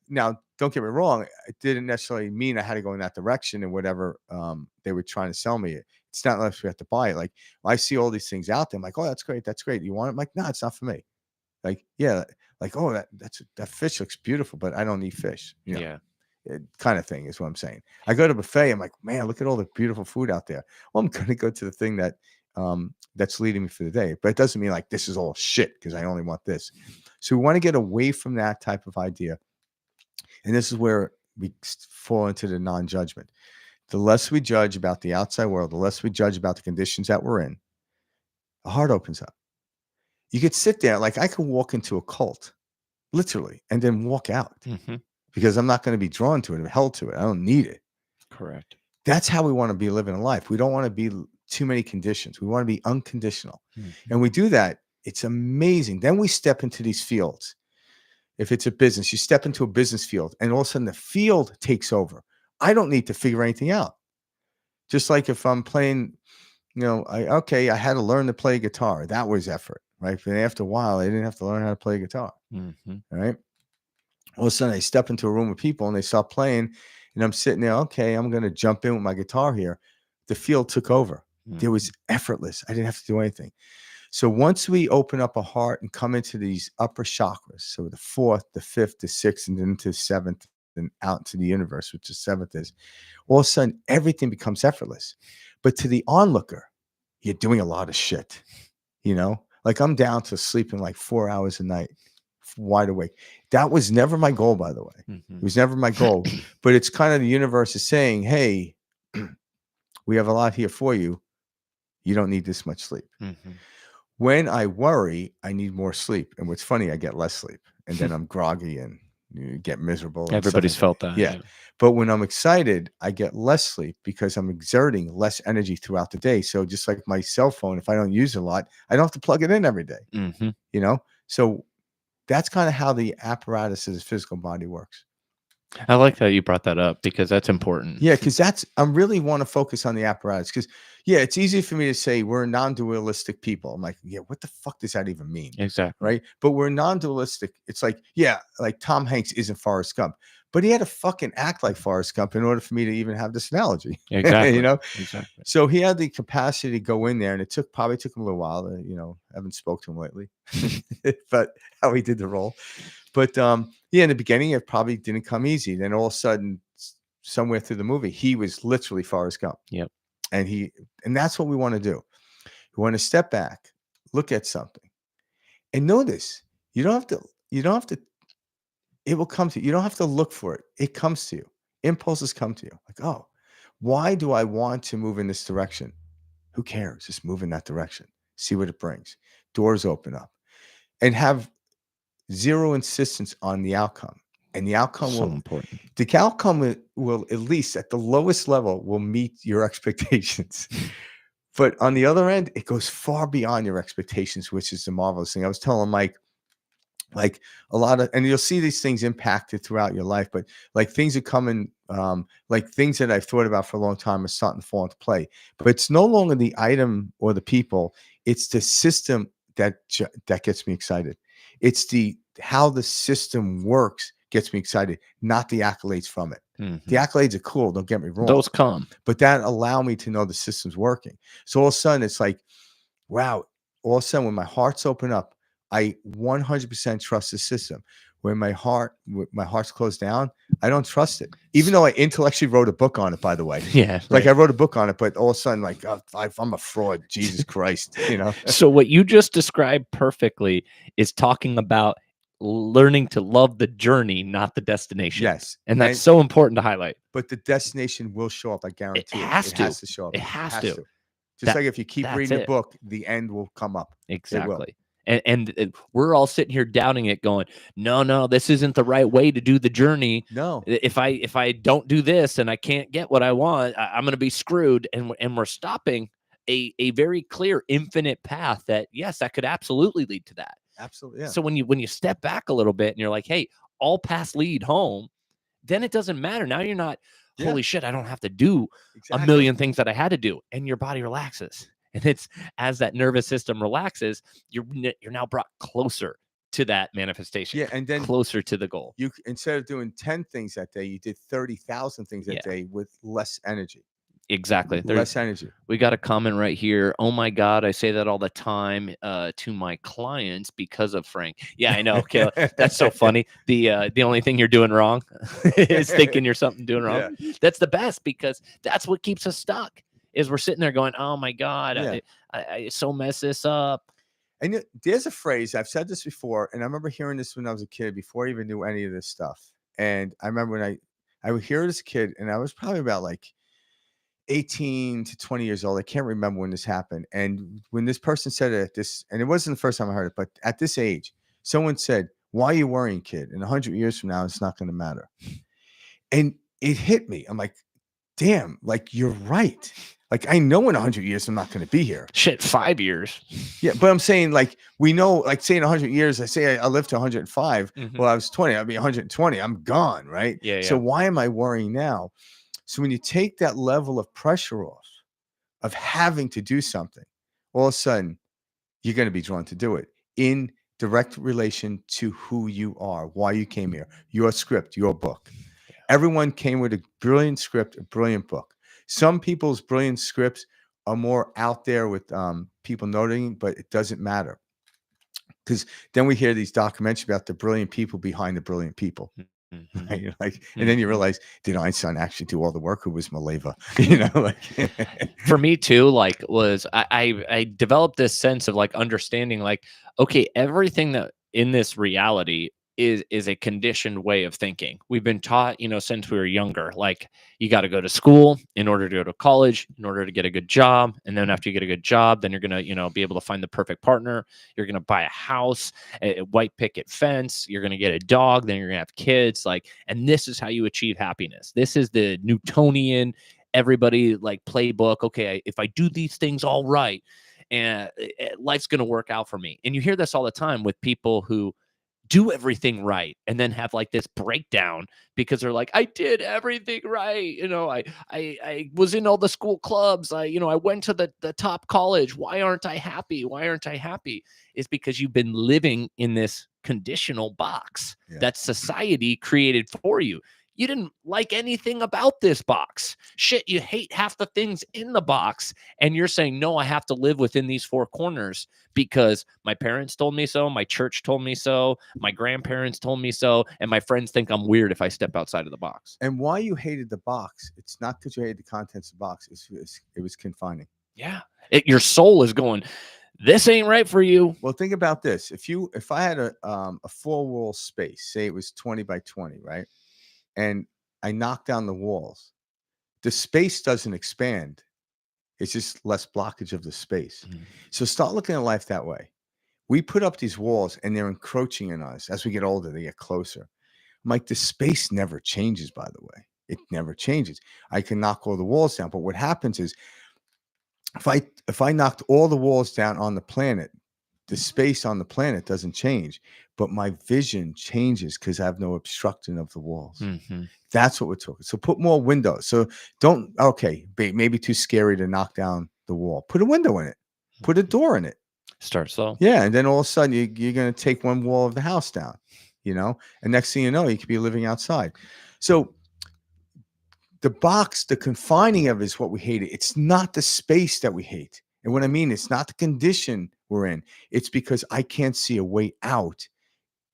Now, don't get me wrong. It didn't necessarily mean I had to go in that direction and whatever they were trying to sell me. It's not unless we have to buy it. Like I see all these things out there. I'm like, oh, that's great. That's great. You want it? I'm like, no, it's not for me. Like, yeah, like, oh, that fish looks beautiful, but I don't need fish. You know, kind of thing is what I'm saying. I go to a buffet. I'm like, man, look at all the beautiful food out there. Well, I'm going to go to the thing that that's leading me for the day. But it doesn't mean like this is all shit because I only want this. So we want to get away from that type of idea. And this is where we fall into the non-judgment. The less we judge about the outside world, the less we judge about the conditions that we're in, the heart opens up. You could sit there, like I could walk into a cult, literally, and then walk out because I'm not going to be drawn to it or held to it. I don't need it. Correct. That's how we want to be living a life. We don't want to be too many conditions. We want to be unconditional. And we do that. It's amazing. Then we step into these fields. If it's a business, you step into a business field and all of a sudden the field takes over. I don't need to figure anything out. Just like if I'm playing, you know, I had to learn to play guitar. That was effort, right? But after a while, I didn't have to learn how to play guitar, right? All of a sudden I step into a room with people and they start playing and I'm sitting there, okay, I'm going to jump in with my guitar here. The field took over. It was effortless. I didn't have to do anything. So once we open up a heart and come into these upper chakras, so the fourth, the fifth, the sixth, and then into the seventh, and out to the universe, which the seventh is, all of a sudden everything becomes effortless. But to the onlooker, you're doing a lot of shit. You know, like I'm down to sleeping like 4 hours a night, wide awake. That was never my goal, by the way. It was never my goal. But it's kind of the universe is saying, hey, we have a lot here for you. You don't need this much sleep. When I worry, I need more sleep. And what's funny, I get less sleep. And then I'm groggy and you get miserable. Everybody's felt that. Yeah. But when I'm excited, I get less sleep because I'm exerting less energy throughout the day. So just like my cell phone, if I don't use it a lot, I don't have to plug it in every day. You know? So that's kind of how the apparatus of the physical body works. I like that you brought that up because that's important. Yeah, because I really want to focus on the apparatus because, yeah, it's easy for me to say we're non-dualistic people. I'm like, yeah, what the fuck does that even mean? Exactly. Right? But we're non-dualistic. It's like, yeah, like Tom Hanks isn't Forrest Gump, but he had to fucking act like Forrest Gump in order for me to even have this analogy. Exactly. You know? Exactly. So he had the capacity to go in there, and it probably took him a little while. You know, I haven't spoke to him lately, but how he did the role. But yeah, in the beginning, it probably didn't come easy. Then all of a sudden, somewhere through the movie, he was literally Forrest Gump. Yep. And that's what we want to do. We want to step back, look at something, and notice. You don't have to. It will come to you. You don't have to look for it. It comes to you. Impulses come to you. Like, oh, why do I want to move in this direction? Who cares? Just move in that direction. See what it brings. Doors open up, and have zero insistence on the outcome. And the outcome important. The outcome will at least at the lowest level will meet your expectations. But on the other end, it goes far beyond your expectations, which is the marvelous thing. I was telling Mike, like a lot of, and you'll see these things impacted throughout your life, but like things are coming, like things that I've thought about for a long time are starting to fall into play. But it's no longer the item or the people, it's the system that gets me excited. It's how the system works gets me excited, not the accolades from it. Mhm. The accolades are cool, don't get me wrong. Those come. But that allow me to know the system's working. So all of a sudden, it's like, wow, all of a sudden when my heart's open up, I 100% trust the system. When my heart's closed down, I don't trust it. Even though I intellectually wrote a book on it, by the way. Yeah. Like right. I wrote a book on it, but all of a sudden, like I'm a fraud. Jesus Christ, you know? So what you just described perfectly is talking about learning to love the journey, not the destination. Yes. And that's so important to highlight. But the destination will show up. I guarantee it. has It to. has to show up. It has to. Just That- like if you keep that's reading the it. book, the end will come up. Exactly. And we're all sitting here doubting it, going, no, this isn't the right way to do the journey. No. If I don't do this and I can't get what I want, I'm going to be screwed. And we're stopping a very clear infinite path that, yes, that could absolutely lead to that. Absolutely. Yeah. So when you step back a little bit and you're like, hey, all paths lead home, then it doesn't matter. Now you're not, holy shit, I don't have to do a million things that I had to do, and your body relaxes. And it's as that nervous system relaxes, you're now brought closer to that manifestation. Yeah, and then closer to the goal. You instead of doing 10 things that day, you did 30,000 things that day with less energy. Exactly. Less energy. We got a comment right here. Oh my God, I say that all the time to my clients because of Frank. Yeah, I know. Okay, that's so funny. The only thing you're doing wrong is thinking you're something doing wrong. Yeah. That's the best, because that's what keeps us stuck. Is we're sitting there going, oh my God, I so mess this up. And there's a phrase, I've said this before, and I remember hearing this when I was a kid, before I even knew any of this stuff. And I remember when I would hear it as a kid, and I was probably about like 18 to 20 years old. I can't remember when this happened. And when this person said it, and it wasn't the first time I heard it, but at this age, someone said, why are you worrying, kid? In 100 years from now, it's not going to matter. And it hit me. I'm like, damn, like you're right. Like I know in 100 years I'm not going to be here. Shit, 5 years. Yeah, but I'm saying like we know, like say in 100 years, I say I live to 105. Well, I was 20. I'll be 120. I'm gone, right? Yeah. So why am I worrying now? So when you take that level of pressure off of having to do something, all of a sudden you're going to be drawn to do it in direct relation to who you are, why you came here, your script, your book. Yeah. Everyone came with a brilliant script, a brilliant book. Some people's brilliant scripts are more out there with people noting, but it doesn't matter. Because then we hear these documentaries about the brilliant people behind the brilliant people. Right? You're like, and then you realize, did Einstein actually do all the work, or was Mileva? You know, like for me too, like was I developed this sense of like understanding, like, okay, everything that in this reality is a conditioned way of thinking. We've been taught, since we were younger, like you got to go to school in order to go to college, in order to get a good job. And then after you get a good job, then you're going to, be able to find the perfect partner. You're going to buy a house, a white picket fence. You're going to get a dog. Then you're going to have kids. Like, and this is how you achieve happiness. This is the Newtonian, everybody like playbook. Okay, if I do these things all right, and life's going to work out for me. And you hear this all the time with people who do everything right and then have like this breakdown because they're like, I did everything right. I was in all the school clubs. I went to the top college. Why aren't I happy? Why aren't I happy? It's because you've been living in this conditional box that society created for you. You didn't like anything about this box. Shit, you hate half the things in the box. And you're saying, no, I have to live within these four corners because my parents told me so, my church told me so, my grandparents told me so, and my friends think I'm weird if I step outside of the box. And why you hated the box, it's not because you hated the contents of the box. It was confining. Yeah. Your soul is going, this ain't right for you. Well, think about this. If I had a 4-wall space, say it was 20 by 20, right? And I knock down the walls, the space doesn't expand. It's just less blockage of the space. So start looking at life that way. We put up these walls and they're encroaching on us. As we get older, they get closer. I'm like, the space never changes, by the way. It never changes. I can knock all the walls down. But what happens is if I knocked all the walls down on the planet, the space on the planet doesn't change, but my vision changes because I have no obstruction of the walls. That's what we're talking. So put more windows. So maybe too scary to knock down the wall. Put a window in it. Put a door in it. Start slow. Yeah. And then all of a sudden you're going to take one wall of the house down. you know, and next thing you know, you could be living outside. So the box, the confining of it is what we hate. It's not the space that we hate. And what I mean, it's not the condition we're in. It's because I can't see a way out.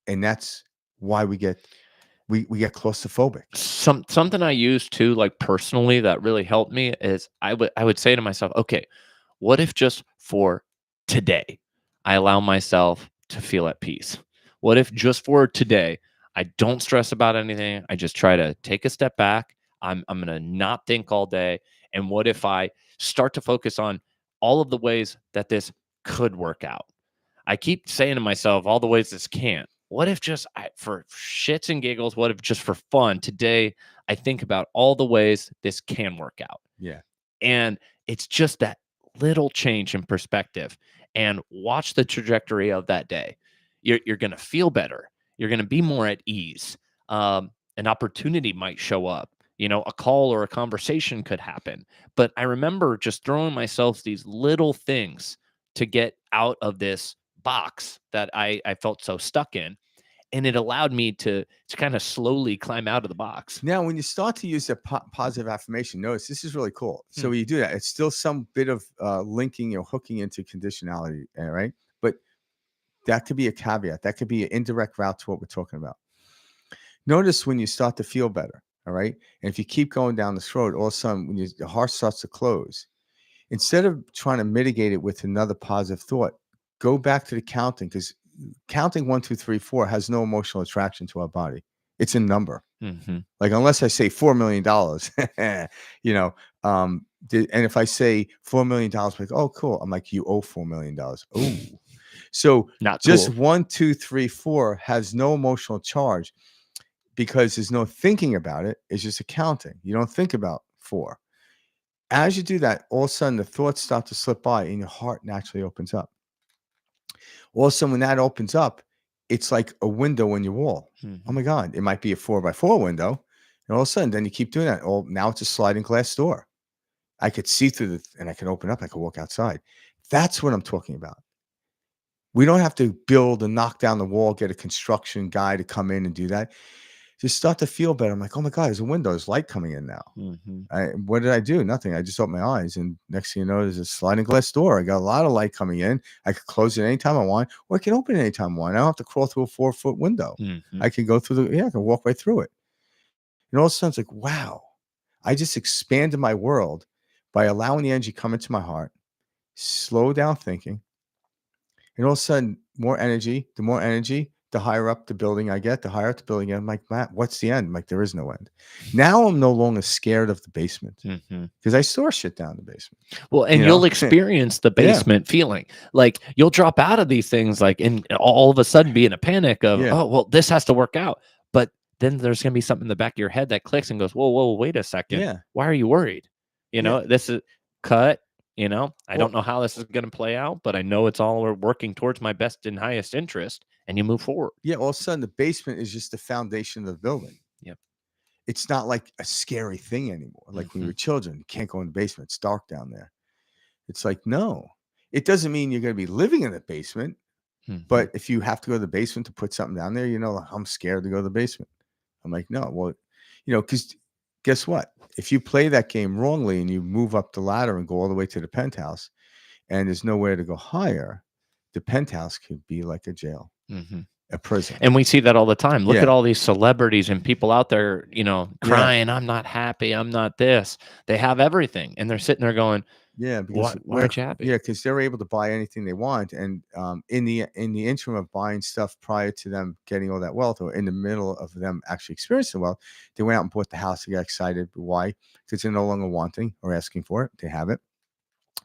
And that's why we get claustrophobic. Something I use too, like personally, that really helped me is I would say to myself, okay, what if just for today I allow myself to feel at peace? What if just for today I don't stress about anything? I just try to take a step back. I'm gonna not think all day. And what if I start to focus on all of the ways that this could work out? I keep saying to myself all the ways this can't. What if just for shits and giggles, what if just for fun today, I think about all the ways this can work out? Yeah. And it's just that little change in perspective, and watch the trajectory of that day. You're going to feel better. You're going to be more at ease. An opportunity might show up. You know, a call or a conversation could happen. But I remember just throwing myself these little things to get out of this box that I felt so stuck in. And it allowed me to kind of slowly climb out of the box. Now, when you start to use a positive affirmation, notice this is really cool. So Hmm. when you do that, it's still some bit of linking or hooking into conditionality, right? But that could be a caveat. That could be an indirect route to what we're talking about. Notice when you start to feel better, all right? And if you keep going down this road, all of a sudden, when your heart starts to close, instead of trying to mitigate it with another positive thought, go back to the counting, because counting 1, 2, 3, 4 has no emotional attraction to our body. It's a number. Hmm. Like, unless I say $4 million, you know, and if I say $4 million, like, oh, cool. I'm like, you owe $4 million. Oh, so Not just cool. 1, 2, 3, 4 has no emotional charge because there's no thinking about it. It's just accounting. You don't think about 4. As you do that, all of a sudden the thoughts start to slip by and your heart naturally opens up. All of a sudden, when that opens up, it's like a window in your wall. Oh Mhm. my God, it might be a 4x4 window. And all of a sudden, then you keep doing that. Oh, now it's a sliding glass door. I could see through and I can open up. I could walk outside. That's what I'm talking about. We don't have to build and knock down the wall, get a construction guy to come in and do that. Just start to feel better. I'm like, oh my God, there's a window. There's light coming in now. Mhm. What did I do? Nothing. I just opened my eyes, and next thing you know, there's a sliding glass door. I got a lot of light coming in. I could close it anytime I want, or I can open it anytime I want. I don't have to crawl through a 4-foot window. Mhm. I can go through I can walk right through it. And all of a sudden, it's like, wow, I just expanded my world by allowing the energy come into my heart, slow down thinking, and all of a sudden, more energy. The more energy, the higher up the building I get, the higher up the building. I'm like, Matt, what's the end? I'm like, there is no end. Now I'm no longer scared of the basement Mhm. because I store shit down the basement. Well, and You you'll know? experience the Yeah. basement feeling. Like, you'll drop out of these things, like, and all of a sudden be in a panic of, Yeah. "Oh, well, this has to work out." But then there's gonna be something in the back of your head that clicks and goes, "Whoa, whoa, wait a second. Yeah. Why are you worried?" You Yeah. know, this is cut, you know? I don't Well, know how this is gonna play out, but I know it's all working towards my best and highest interest, and you move forward. yeah, all of a sudden the basement is just the foundation of the building. Yep. It's not like a scary thing anymore. Like when we Mhm. were children, you can't go in the basement. It's dark down there. It's like, no. It doesn't mean you're going to be living in the basement, Mhm. but if you have to go to the basement to put something down there, you know, I'm scared to go to the basement. I'm like, no, well, because guess what? If you play that game wrongly and you move up the ladder and go all the way to the penthouse and there's nowhere to go higher, the penthouse could be like a jail, Mhm. a prison. And we see that all the time. Look at Yeah. all these celebrities and people out there, you know, Yeah. crying, "I'm not happy. I'm not this." They have everything, and they're sitting there going, Yeah, because Why aren't you happy?" because they're able to buy anything they want, and in the interim of buying stuff prior to them getting all that wealth, or in the middle of them actually experiencing wealth, they went out and bought the house. They got excited. Why? Because they're no longer wanting or asking for it. They have it.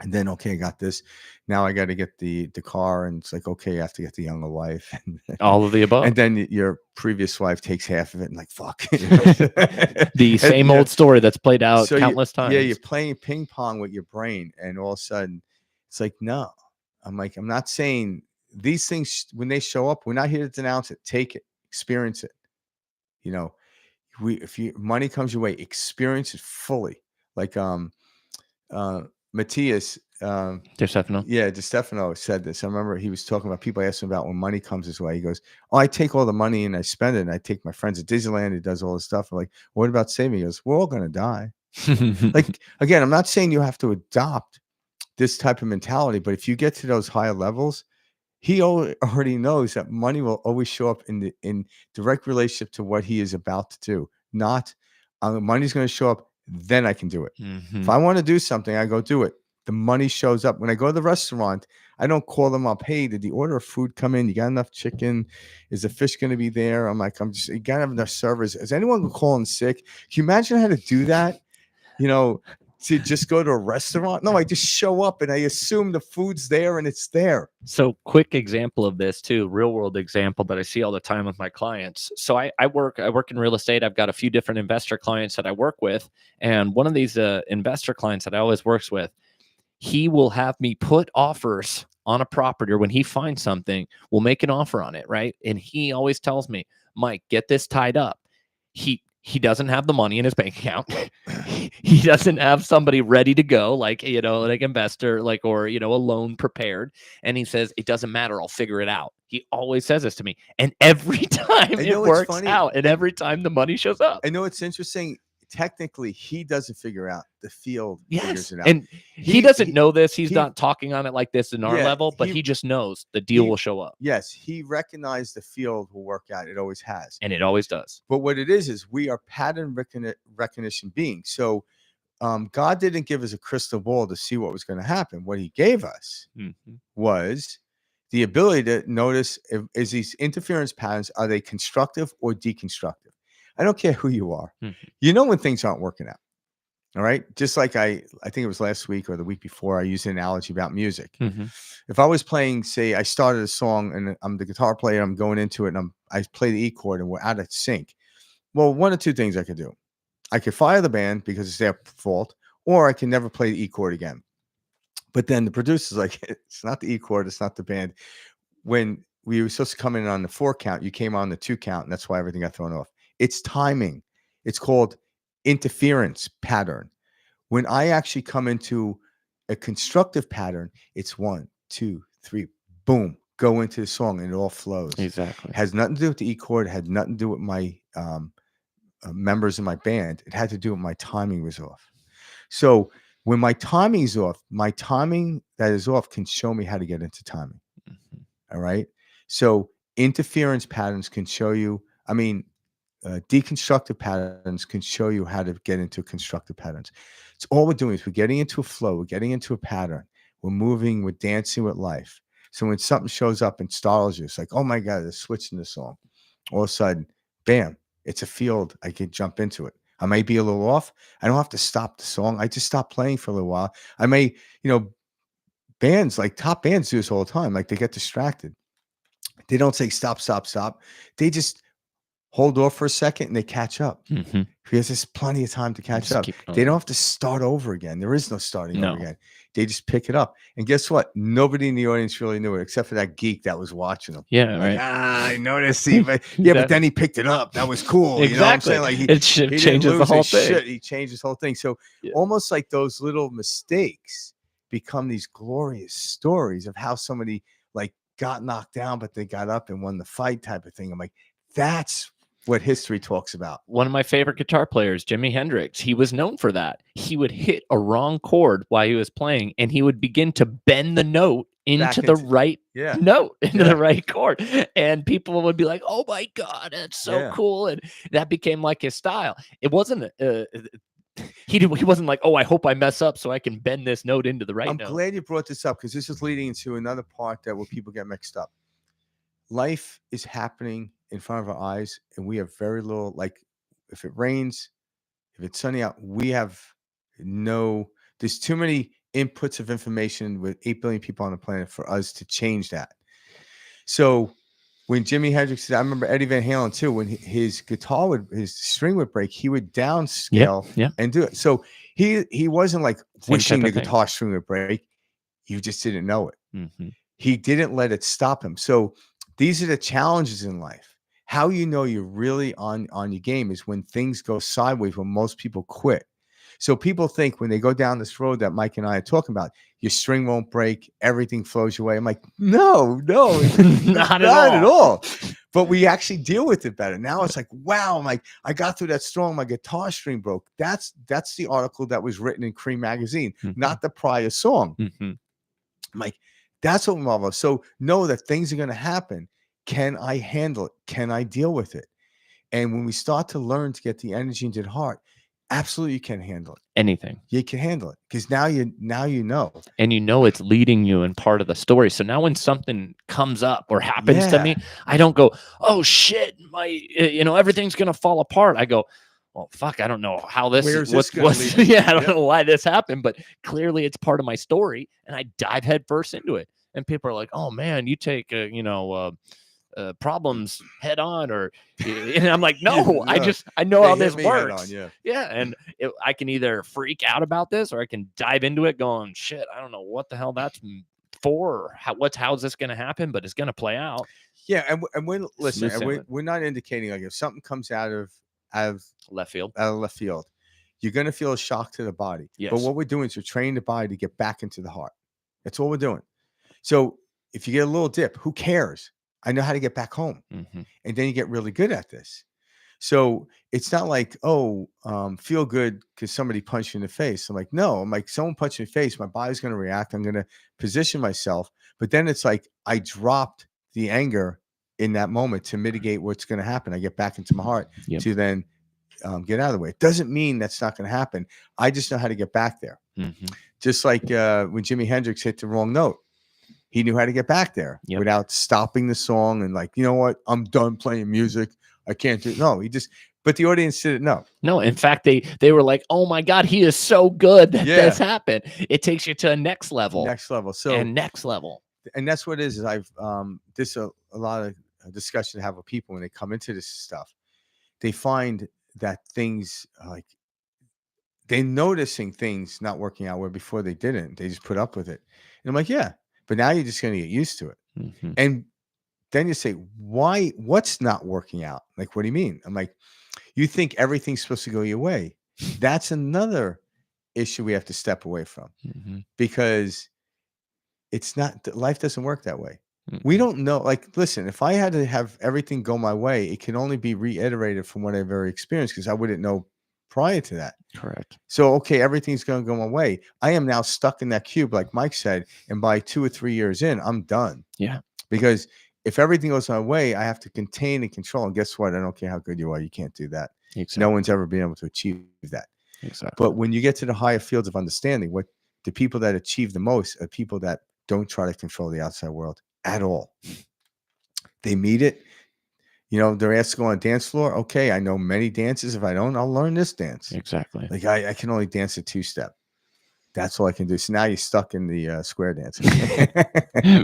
And then, okay, I got this. Now I got to get the car, and it's like, okay, I have to get the younger wife, All of the and above. then your previous wife takes half of it, and like, fuck. The And, same yeah, old story that's played out so countless you're times. playing ping pong with your brain, and all of a sudden, it's like, no. I'm like, I'm not saying these things when they show up. We're not here to denounce it. Take it, experience it. You know, if money comes your way, experience it fully. Like uh Matthias, Stefano. yeah, DeStefano said this. I remember he was talking about people asked him about when money comes his way. He goes, "Oh, I take all the money and I spend it. And I take my friends to Disneyland. He does all this stuff." I'm like, "What about saving?" He goes, "We're all gonna die." Like again, I'm not saying you have to adopt this type of mentality, but if you get to those higher levels, he already knows that money will always show up in direct relationship to what he is about to do. Not money's going to show up, then I can do it. If I want to do something, I go do it. The money shows up. When I go to the restaurant, I don't call them up. Hey, did the order of food come in? You got enough chicken? Is the fish going to be there? I'm like, you got to have enough servers. Is anyone calling sick? Can you imagine how to do that? You know, to just go to a restaurant? No, I just show up and I assume the food's there and it's there. So quick example of this too, real world example that I see all the time with my clients. So I work in real estate. I've got a few different investor clients that I work with. And one of these investor clients that I always works with, he will have me put offers on a property, or when he finds something, we'll make an offer on it, right? And he always tells me, Mike, get this tied up. He doesn't have the money in his bank account. He doesn't have somebody ready to go, like, like investor, like, or, a loan prepared. And he says, it doesn't matter. I'll figure it out. He always says this to me. And every time it works out, and every time the money shows up. I know it's interesting. Technically, he doesn't figure out. The field figures it out. And he doesn't know this. He's not talking on it like this in our level, but he just knows the deal will show up. Yes, he recognized the field will work out. It always has. And it always does. But what it is we are pattern recognition beings. So God didn't give us a crystal ball to see what was going to happen. What he gave us was the ability to notice is these interference patterns, are they constructive or deconstructive? I don't care who you are. You know when things aren't working out. All right. Just like I think it was last week or the week before, I used an analogy about music. If I was playing, say, I started a song and I'm the guitar player, I'm going into it and I play the E chord and we're out of sync. Well, one of two things I could do. I could fire the band because it's their fault, or I can never play the E chord again. But then the producer's like, it's not the E chord, it's not the band. When we were supposed to come in on the 4 count, you came on the 2 count, and that's why everything got thrown off. It's timing. It's called interference pattern. When I actually come into a constructive pattern, it's 1, 2, 3, boom, go into the song and it all flows. Exactly. It has nothing to do with the E chord. It had nothing to do with my members in my band. It had to do with my timing was off. So when my timing is off, my timing that is off can show me how to get into timing. All right. So interference patterns can show you, deconstructive patterns can show you how to get into constructive patterns. It's all we're doing is we're getting into a flow. We're getting into a pattern. We're moving. We're dancing with life. So when something shows up and startles you, it's like, oh my God, they're switching the song. All of a sudden, bam, it's a field. I can jump into it. I may be a little off. I don't have to stop the song. I just stop playing for a little while. I may, bands, like top bands do this all the time. Like they get distracted. They don't say stop, stop, stop. They just hold off for a second and they catch up because there's plenty of time to catch up. They don't have to start over again. There is no starting over again. They just pick it up. And guess what? Nobody in the audience really knew it except for that geek that was watching them. Yeah, like, right. I noticed. But then he picked it up. That was cool. Exactly. You know what I'm saying? Like it changes the whole thing. He changed his whole thing. So almost like those little mistakes become these glorious stories of how somebody like got knocked down, but they got up and won the fight type of thing. I'm like, that's what history talks about. One of my favorite guitar players, Jimi Hendrix, he was known for that. He would hit a wrong chord while he was playing, and he would begin to bend the note into the right note, into the right chord. And people would be like, oh my God, that's so cool. And that became like his style. It wasn't, he wasn't like, oh, I hope I mess up so I can bend this note into the right note. I'm glad you brought this up because this is leading into another part that where people get mixed up. Life is happening in front of our eyes, and we have very little, like if it rains, if it's sunny out, there's too many inputs of information with 8 billion people on the planet for us to change that. So when Jimi Hendrix did, I remember Eddie Van Halen too, when his string would break, he would downscale and do it. So he wasn't like wishing the guitar string would break. You just didn't know it. He didn't let it stop him. So these are the challenges in life. How you know you're really on your game is when things go sideways, when most people quit. So people think when they go down this road that Mike and I are talking about, your string won't break, everything flows your way. I'm like, no, Not at not at all. all. But we actually deal with it better. Now it's like, wow, I'm like, I got through that storm, my guitar string broke. That's the article that was written in Cream magazine, not the prior song. I'm like, that's what Marvel. So know that things are going to happen. Can I handle it? Can I deal with it? And when we start to learn to get the energy into the heart, absolutely you can handle it. Anything. You can handle it because now you know. And you know it's leading you in part of the story. So now when something comes up or happens to me, I don't go, oh shit, everything's gonna fall apart. I go, well, fuck, I don't know how this Where's is. this gonna lead? Yeah, I don't know why this happened, but clearly it's part of my story, and I dive headfirst into it. And people are like, oh man, you take problems head on, and I'm like, no, I know how this works. And I can either freak out about this or I can dive into it going, shit, I don't know what the hell that's for, or how's this going to happen, but it's going to play out. Yeah. And when listen, and we're not indicating like if something comes out of left field, you're going to feel a shock to the body. Yes. But what we're doing is we're training the body to get back into the heart. That's all we're doing. So if you get a little dip, who cares? I know how to get back home. And then you get really good at this. So it's not like, feel good because somebody punched you in the face. I'm like, no, I'm like, someone punched me in the face. My body's going to react. I'm going to position myself. But then it's like I dropped the anger in that moment to mitigate what's going to happen. I get back into my heart to then get out of the way. It doesn't mean that's not going to happen. I just know how to get back there. Just like when Jimi Hendrix hit the wrong note. He knew how to get back there without stopping the song and like, you know what? I'm done playing music. I can't do it. No, but the audience didn't know. No, in fact, they were like, oh my God, he is so good that this happened. It takes you to a next level. So next level. And that's what it is I've this a lot of discussion to have with people when they come into this stuff. They find that things like they're noticing things not working out where before they didn't. They just put up with it. And I'm like, yeah. But now you're just going to get used to it. And then you say, why? What's not working out? Like, what do you mean? I'm like, you think everything's supposed to go your way. That's another issue we have to step away from because it's not, life doesn't work that way. We don't know. Like, listen, if I had to have everything go my way, it can only be reiterated from what I've already experienced because I wouldn't know prior to that. Correct. So, okay, everything's going to go my way. I am now stuck in that cube, like Mike said, and by 2 or 3 years in, I'm done. Yeah. Because if everything goes my way, I have to contain and control. And guess what? I don't care how good you are. You can't do that. Exactly. No one's ever been able to achieve that. Exactly. But when you get to the higher fields of understanding, what the people that achieve the most are people that don't try to control the outside world at all. They meet it. They're asked to go on a dance floor. Okay, I know many dances. If I don't, I'll learn this dance. Exactly. Like I can only dance a 2-step. That's all I can do. So now you're stuck in the square dancing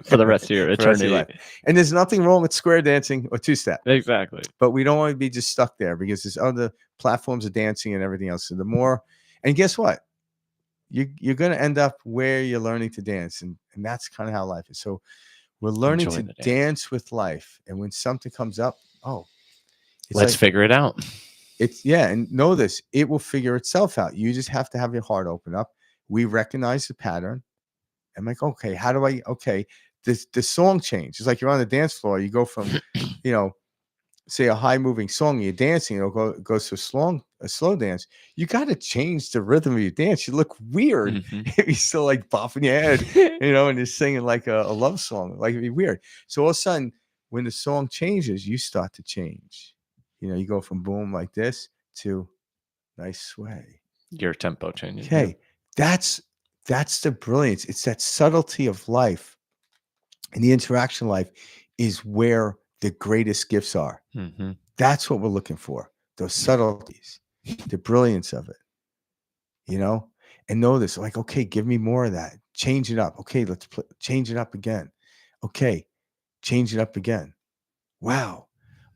for the rest of your eternity. Life. And there's nothing wrong with square dancing or 2-step. Exactly. But we don't want to be just stuck there because there's other platforms of dancing and everything else. So the more, and guess what? You're going to end up where you're learning to dance. And that's kind of how life is. So we're learning to dance with life. And when something comes up, let's figure it out. And know this, it will figure itself out. You just have to have your heart open up. We recognize the pattern. I'm like, okay, how do the song change? It's like you're on the dance floor. You go from, say a high moving song, you're dancing, it goes to a slow dance. You got to change the rhythm of your dance. You look weird if you're still like bopping your head, and you're singing like a love song. Like it'd be weird. So all of a sudden, when the song changes, you start to change. You go from boom like this to nice sway. Your tempo changes. Okay. That's the brilliance. It's that subtlety of life and the interaction of life is where the greatest gifts are. That's what we're looking for. Those subtleties, the brilliance of it, and know this, like, okay, give me more of that. Change it up. Okay. Let's change it up again. Okay. Change it up again. Wow.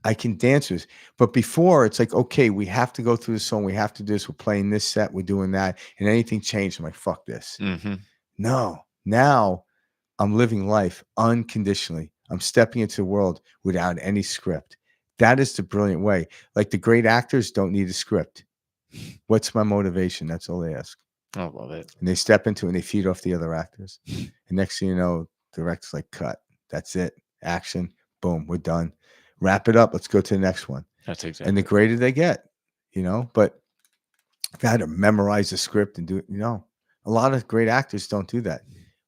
I can dance with this. But before it's like, okay, we have to go through the song. We have to do this. We're playing this set. We're doing that. And anything changed. I'm like, fuck this. No. Now I'm living life unconditionally. I'm stepping into the world without any script. That is the brilliant way. Like the great actors don't need a script. What's my motivation? That's all they ask. I love it. And they step into it and they feed off the other actors. And next thing you know, the director's like, cut. That's it. Action. Boom. We're done. Wrap it up. Let's go to the next one. That's exactly. And the greater they get, but if I had to memorize the script and do it, a lot of great actors don't do that.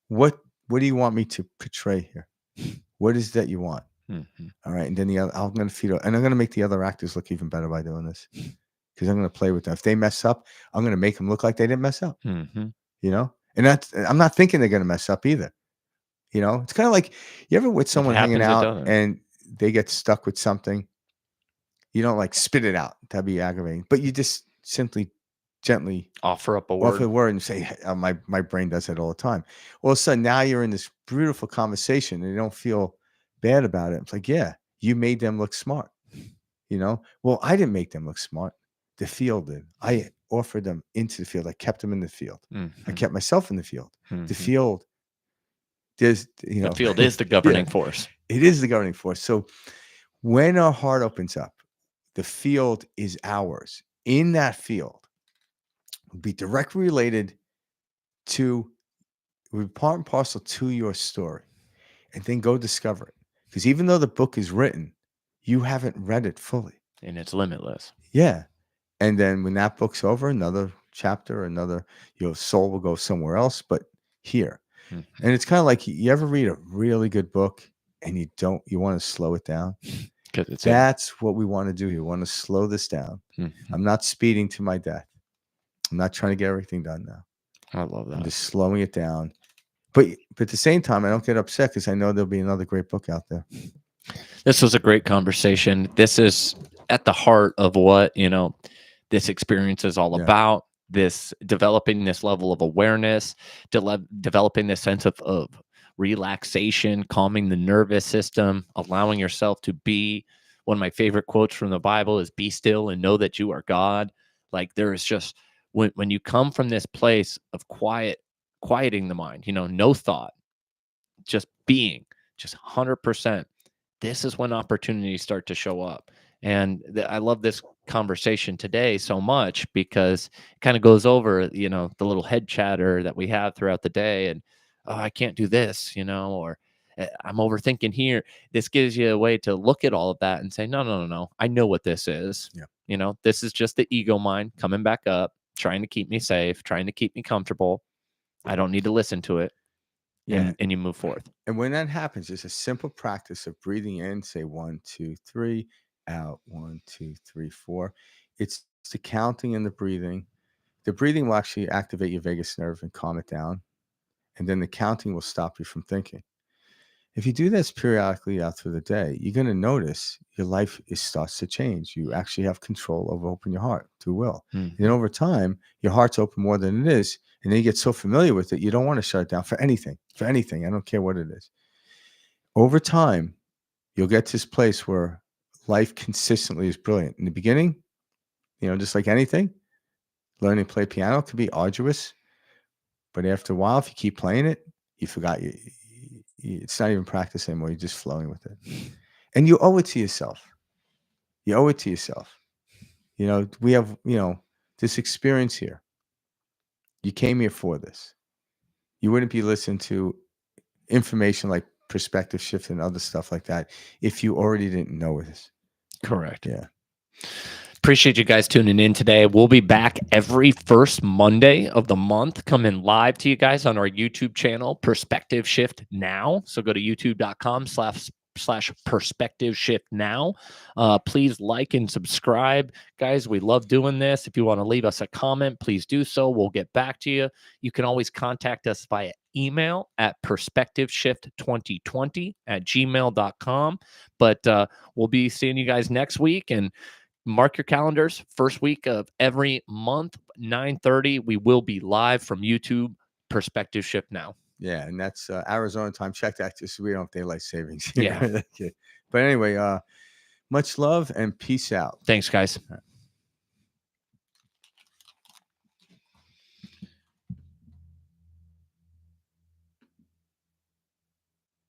What do you want me to portray here? What is that you want? Mhm. All right. And then I'm going to feed it, and I'm going to make the other actors look even better by doing this, because I'm going to play with them. If they mess up, I'm going to make them look like they didn't mess up, Mhm. and I'm not thinking they're going to mess up either. It's kind of like, you ever with someone hanging happens, it out doesn't. and they get stuck with something, you don't like spit it out. That'd be aggravating, but you just simply gently Offer up a offer a word. word and say, "Hey," my brain does that all the time. All of a sudden, now you're in this beautiful conversation and you don't feel bad about it. It's like, yeah, you made them look smart. Well, I didn't make them look smart. The field did. I offered them into the field. I kept them in the field. I Mhm. kept myself in the field. The Mhm. field, there's, The field is the governing force. it is the governing force. So when our heart opens up, the field is ours. In that field will be directly related to, will be part and parcel to your story. And then go discover it. Because even though the book is written, you haven't read it fully. And it's limitless. Yeah. And then when that book's over, another chapter, your soul will go somewhere else, but here. Mhm. And it's kind of like, you ever read a really good book and you want to slow it down? 'Cause it's That's what we want to do here. We want to slow this down. Mhm. I'm not speeding to my death. I'm not trying to get everything done now. I love I'm that. just slowing it down. But at the same time, I don't get upset because I know there'll be another great book out there. This was a great conversation. This is at the heart of what, this experience is all Yeah. about. This developing this level of awareness, developing this sense of relaxation, calming the nervous system, allowing yourself to be. One of my favorite quotes from the Bible is, "Be still and know that you are God." Like, there is just, when you come from this place of quieting the mind, no thought, just being, just 100%. This is when opportunities start to show up. And I love this conversation today so much because it kind of goes over, the little head chatter that we have throughout the day. And, oh, I can't do this, or I'm overthinking here. This gives you a way to look at all of that and say, no, no, no, no. I know what this is. Yeah. This is just the ego mind coming back up, trying to keep me safe, trying to keep me comfortable. I don't need to listen to it. Yeah. And you move forth. And when that happens, it's a simple practice of breathing in, say 1, 2, 3, out 1, 2, 3, 4. It's the counting and the breathing. The breathing will actually activate your vagus nerve and calm it down. And then the counting will stop you from thinking. If you do this periodically out through the day, you're going to notice your life starts to change. You actually have control over opening your heart through will. And then over time, your heart's open more than it is. And then you get so familiar with it, you don't want to shut it down for anything. I don't care what it is. Over time, you'll get to this place where life consistently is brilliant. In the beginning, just like anything, learning to play piano could be arduous. But after a while, if you keep playing it, you forgot it's not even practice anymore. You're just flowing with it. And you owe it to yourself. You owe it to yourself. We have, this experience here. You came here for this. You wouldn't be listening to information like perspective shift and other stuff like that if you already didn't know this. Correct. Yeah. Appreciate you guys tuning in today. We'll be back every first Monday of the month, coming live to you guys on our YouTube channel, Perspective Shift Now. So go to youtube.com/Perspective Shift Now. Please like and subscribe. Guys, we love doing this. If you want to leave us a comment, please do so. We'll get back to you. You can always contact us via email at perspectiveshift2020@gmail.com. But we'll be seeing you guys next week, and mark your calendars. First week of every month, 9:30, we will be live from YouTube, Perspective Shift Now. Yeah, and that's Arizona time. Check that just so we don't have daylight savings. Yeah. Okay. But anyway, much love and peace out. Thanks, guys.